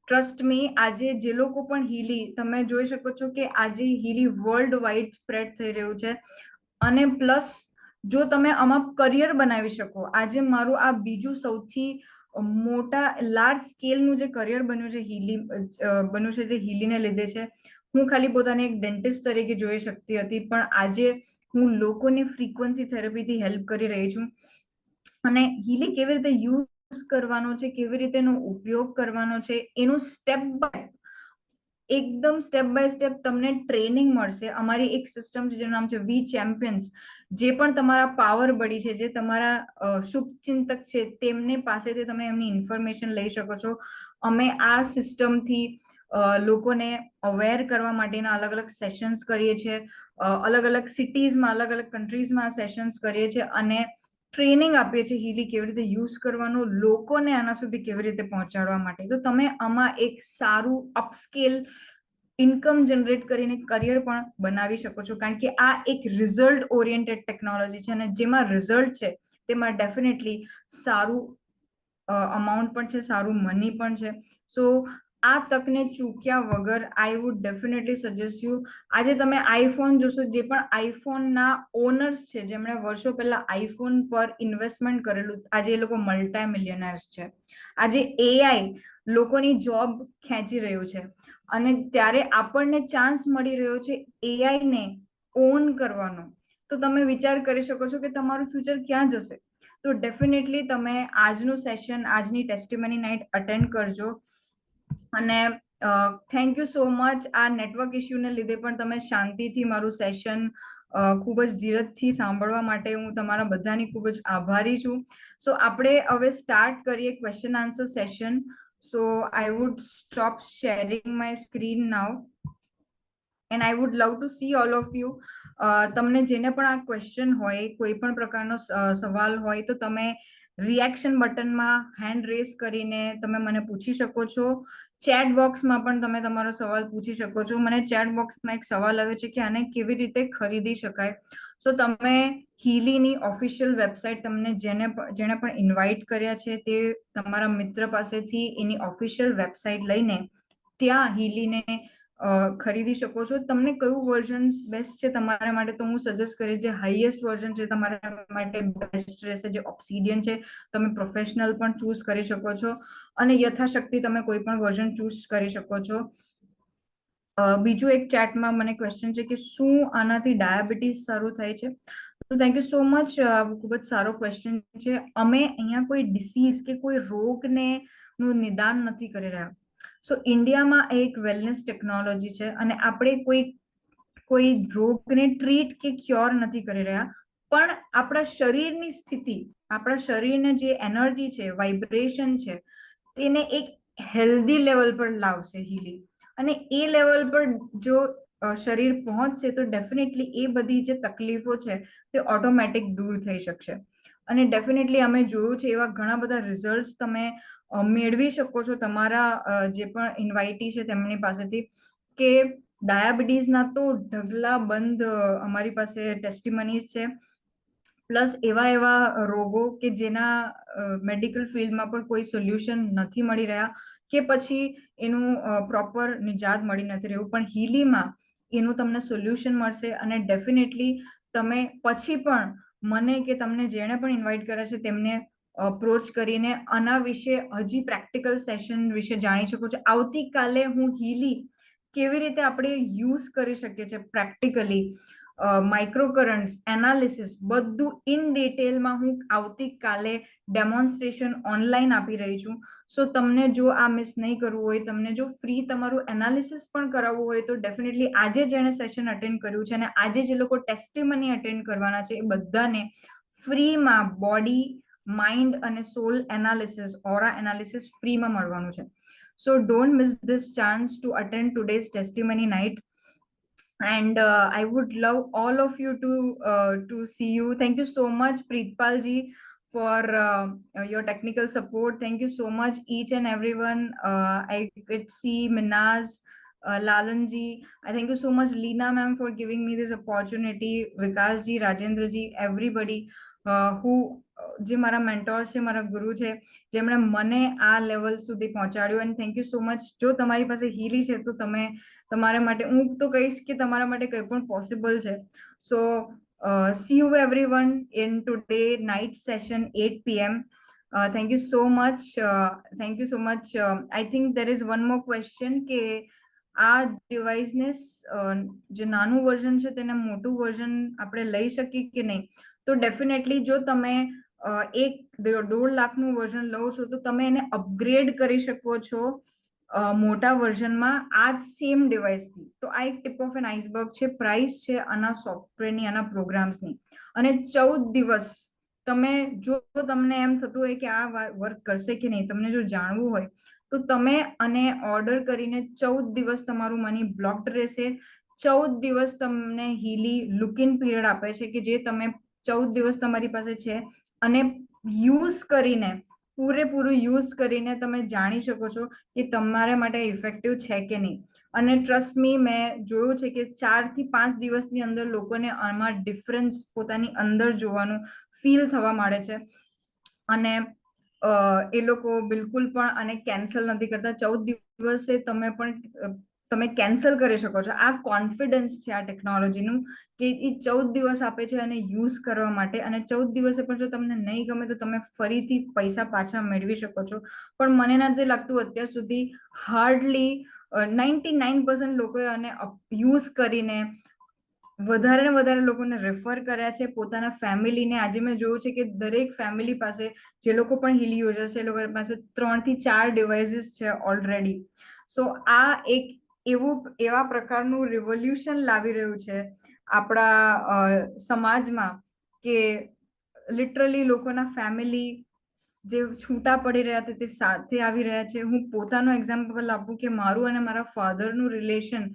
ટ્રસ્ટ મી, આજે જે લોકો પણ હીલી, તમે જોઈ શકો છો કે આજે હીલી વર્લ્ડ વાઇડ સ્પ્રેડ થઈ રહ્યું છે. અને પ્લસ જો તમે આમાં કરિયર બનાવી શકો, આજે મારું આ બીજું સૌથી મોટા લાર્જ સ્કેલનું જે કરિયર બન્યું છે બન્યું છે જે હીલીને લીધે છે. હું ખાલી પોતાને એક ડેન્ટિસ્ટ તરીકે જોઈ શકતી હતી, પણ આજે હું લોકોની ફ્રીક્વન્સી થેરેપીથી હેલ્પ કરી રહી છું. અને હીલી કેવી રીતે યુઝ કરવાનો છે, કેવી રીતે એનો ઉપયોગ કરવાનો છે, એનું એકદમ સ્ટેપ બાય સ્ટેપ તમને ટ્રેનિંગ મળશે. અમારી એક સિસ્ટમ છે જેનું નામ છે વી ચેમ્પિયન્સ. જે પણ તમારા પાવર બડી છે, જે તમારા શુભચિંતક છે, તેમની પાસેથી તમે એમની ઇન્ફોર્મેશન લઈ શકો છો. અમે આ સિસ્ટમથી લોકોને અવેર કરવા માટેના અલગ અલગ સેશન્સ કરીએ છીએ. અલગ અલગ સિટીઝમાં, અલગ અલગ કન્ટ્રીઝમાં સેશન્સ કરીએ છીએ અને ટ્રેનિંગ આપીએ છીએ હીલી કેવી રીતે યુઝ કરવાનું, લોકોને આના સુધી કેવી રીતે પહોંચાડવા માટે. તો તમે આમાં એક સારું અપસ્કેલ ઇન્કમ જનરેટ કરીને કરિયર પણ બનાવી શકો છો, કારણ કે આ એક રિઝલ્ટ ઓરિએન્ટેડ ટેકનોલોજી છે, અને જેમાં રિઝલ્ટ છે તેમાં ડેફિનેટલી સારું અમાઉન્ટ પણ છે, સારું મની પણ છે. સો આ તકને ચૂક્યા વગર I would definitely suggest you. આજે તમે આઈફોન જોશો, જે પણ આઈફોનના ઓનર્સ છે, જેમણે વર્ષો પહેલા આઈફોન પર ઇન્વેસ્ટમેન્ટ કરેલું, આજે એ લોકો મલ્ટી મિલિયનર્સ છે. આજે એઆઈ લોકોની જોબ ખેંચી રહ્યું છે, અને ત્યારે આપણને ચાન્સ મળી રહ્યો છે એઆઈને ઓન કરવાનો. તો તમે વિચાર કરી શકો છો કે તમારું ફ્યુચર ક્યાં જશે. તો ડેફિનેટલી તમે આજનું સેશન, આજની ટેસ્ટિમની નાઇટ અટેન્ડ કરજો. અને થેન્ક યુ સો મચ. આ નેટવર્ક ઇશ્યુને લીધે પણ તમે શાંતિથી મારું સેશન ખૂબ જ ધીરજથી સાંભળવા માટે હું તમારા બધાની ખૂબ જ આભારી છું. સો આપણે હવે સ્ટાર્ટ કરીએ question answer session. So I would stop sharing my screen now and I would love to C all of you. તમને જેને પણ આ ક્વેશ્ચન હોય, કોઈ પણ પ્રકારનો સવાલ હોય, તો તમે રિએક્શન બટનમાં હેન્ડ રેઝ કરીને તમે મને પૂછી શકો છો. ચેટ બોક્સમાં પણ તમે તમારો સવાલ પૂછી શકો છો. મને ચેટ બોક્સમાં એક સવાલ આવ્યો છે કે આને કેવી રીતે ખરીદી શકાય. સો તમે હીલીની ઓફિશિયલ વેબસાઇટ, તમને જેણે પણ ઇન્વાઇટ કર્યા છે તે તમારા મિત્ર પાસેથી એની ઓફિશિયલ વેબસાઇટ લઈને ત્યાં હીલીને ખરીદી શકો છો. તમને કયું વર્ઝન બેસ્ટ છે તમારા માટે, તો હું સજેસ્ટ કરીશ જે હાઈએસ્ટ વર્ઝન છે તમારા માટે બેસ્ટ રહેશે, જે ઓબ્સિડિયન છે. તમે પ્રોફેશનલ પણ ચૂઝ કરી શકો છો, અને યથાશક્તિ તમે કોઈ પણ વર્ઝન ચૂઝ કરી શકો છો. બીજું એક ચેટમાં મને ક્વેશ્ચન છે કે શું આનાથી ડાયાબિટીસ સારું થાય છે. તો થેન્ક યુ સો મચ. ખૂબ જ સારો ક્વેશ્ચન છે. અમે અહીંયા કોઈ ડિસીઝ કે કોઈ રોગને નું નિદાન નથી કરી રહ્યા. સો ઇન્ડિયામાં એક વેલનેસ ટેકનોલોજી છે, અને આપણે કોઈ રોગને ટ્રીટ કે ક્યોર નથી કરી રહ્યા, પણ આપણા શરીરની સ્થિતિ, આપણા શરીરને જે એનર્જી છે, વાઇબ્રેશન છે, તેને એક હેલ્ધી લેવલ પર લાવશે હીલી. અને એ લેવલ પર જો શરીર પહોંચશે તો ડેફિનેટલી એ બધી જે તકલીફો છે તે ઓટોમેટિક દૂર થઈ શકશે. અને ડેફિનેટલી અમે જોયું છે એવા ઘણા બધા રિઝલ્ટ્સ તમે મેળવી શકો છો તમારા જે પણ ઇન્વાઇટી છે તેમની પાસેથી, કે ડાયાબિટીસના તો ઢગલા બંધ અમારી પાસે ટેસ્ટિમનીઝ છે. પ્લસ એવા રોગો કે જેના મેડિકલ ફિલ્ડમાં પણ કોઈ સોલ્યુશન નથી મળી રહ્યા, કે પછી એનું પ્રોપર નિજાત મળી નથી રહ્યું, પણ હીલીમાં એનું તમને સોલ્યુશન મળશે. અને ડેફિનેટલી તમે પછી પણ મને કે તમને જેણે પણ ઇન્વાઇટ કર્યા છે તેમને અપ્રોચ કરીને આના વિશે હજી પ્રેક્ટિકલ સેશન વિશે જાણી શકો છો. આવતીકાલે હું હીલી કેવી રીતે આપણે યુઝ કરી શકીએ છીએ પ્રેક્ટિકલી, માઇક્રો કરન્ટ્સ એનાલિસિસ બધું ઇન ડિટેલમાં હું આવતીકાલે ડેમોન્સ્ટ્રેશન ઓનલાઈન આપી રહી છું. સો તમને જો આ મિસ નહીં કરવું હોય, તમને જો ફ્રી તમારું એનાલિસિસ પણ કરાવવું હોય તો ડેફિનેટલી આજે જેણે સેશન અટેન્ડ કર્યું છે અને આજે જે લોકો ટેસ્ટિમની અટેન્ડ કરવાના છે એ બધાને ફ્રીમાં બોડી, માઇન્ડ અને સોલ એનાલિસિસ, ઓરા એનાલિસિસ ફ્રીમાં મળવાનું છે. So don't miss this chance to attend today's testimony night. And I would love all of you to see you. Thank you so much, Preetpal ji, for your technical support. Thank you so much, each and everyone. I could see Minaz, Lalan ji. I thank you so much, Leena ma'am, for giving me this opportunity. Vikas ji, Rajendra ji, everybody who જે મારા mentors છે, મારા ગુરુ છે, જેમણે મને આ level સુધી પહોંચાડ્યું. And thank you so much. જો તમારી પાસે હીલી છે તો તમે તમારા માટે, હું તો કહીશ કે તમારા માટે કંઈ પણ પોસિબલ છે. સો see you everyone in today night session 8 p.m. Thank you so much. Thank you so much. I think there is one more question કે આ ડિવાઇસને જે નાનું વર્ઝન છે તેને મોટું વર્ઝન આપણે લઈ શકીએ કે નહીં. તો ડેફિનેટલી જો તમે 1.5 લાખનું વર્ઝન લો છો તો તમે એને અપગ્રેડ કરી શકો છો મોટા વર્ઝનમાં આ જ સેમ ડિવાઇસથી. તો આ એક ટિપ ઓફ એન આઇસબર્ગ છે. પ્રાઇસ છે આના સોફ્ટવેરની, આના પ્રોગ્રામ્સની. અને 14 દિવસ તમે, જો તમને એમ થતું હોય કે આ વર્ક કરશે કે નહીં, તમને જો જાણવું હોય તો તમે અને ઓર્ડર કરીને 14 દિવસ તમારું મની બ્લોક્ડ રહેશે. 14 દિવસ તમને હીલી લુક ઇન પીરિયડ આપે છે કે જે તમે 14 દિવસ તમારી પાસે છે અને યુઝ કરીને, પૂરેપૂરું યુઝ કરીને તમે જાણી શકો છો કે તમારા માટે ઇફેક્ટિવ છે કે નહીં. અને ટ્રસ્ટ મી, મેં જોયું છે કે 4 થી 5 દિવસની અંદર લોકોને આમાં ડિફરન્સ પોતાની અંદર જોવાનું ફીલ થવા માંડે છે અને એ લોકો બિલકુલ પણ આને કેન્સલ નથી કરતા. 14 દિવસે તમે કેન્સલ કરી શકો છો. આ કોન્ફિડન્સ છે આ ટેકનોલોજીનું કે એ 14 દિવસ આપે છે અને યુઝ કરવા માટે. અને 14 દિવસે પણ જો તમને નહીં ગમે તો તમે ફરીથી પૈસા પાછા મેળવી શકો છો. પણ મને નથી લાગતું અત્યાર સુધી હાર્ડલી 99% લોકોએ આને યુઝ કરીને વધારે ને વધારે લોકોને રેફર કર્યા છે, પોતાના ફેમિલીને. આજે મેં જોયું છે કે દરેક ફેમિલી પાસે, જે લોકો પણ હીલી યુઝર છે, એ લોકો પાસે 3 થી 4 ડિવાઇસીસ છે ઓલરેડી. સો આ એક એવા પ્રકારનું રિવોલ્યુશન લાવી રહ્યું છે આપણા સમાજમાં કે લિટરલી લોકોના ફેમિલી જે છૂટા પડી રહ્યા હતા તે સાથે આવી રહ્યા છે. હું પોતાનો એક્ઝામ્પલ આપું કે મારું અને મારા ફાધરનું રિલેશન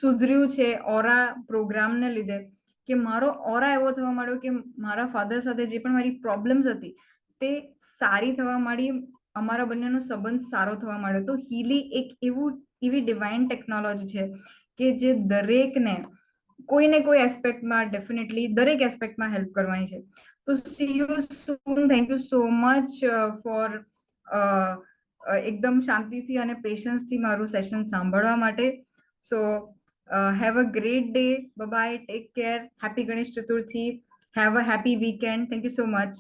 સુધર્યું છે ઓરા પ્રોગ્રામને લીધે. કે મારો ઓરા એવો થવા માંડ્યો કે મારા ફાધર સાથે જે પણ મારી પ્રોબ્લેમ્સ હતી તે સારી થવા માંડી, અમારા બંનેનો સંબંધ સારો થવા માંડ્યો. તો હીલી એક એવી ડિવાઇન ટેકનોલોજી છે કે જે દરેકને કોઈને કોઈ એસ્પેક્ટમાં, ડેફિનેટલી દરેક એસ્પેક્ટમાં હેલ્પ કરવાની છે. તો see you soon. Thank you so much for એકદમ શાંતિથી અને પેશન્સથી મારું સેશન સાંભળવા માટે. So have a great day. Bye, take care. Happy Ganesh Chaturthi. Have a happy weekend. Thank you so much.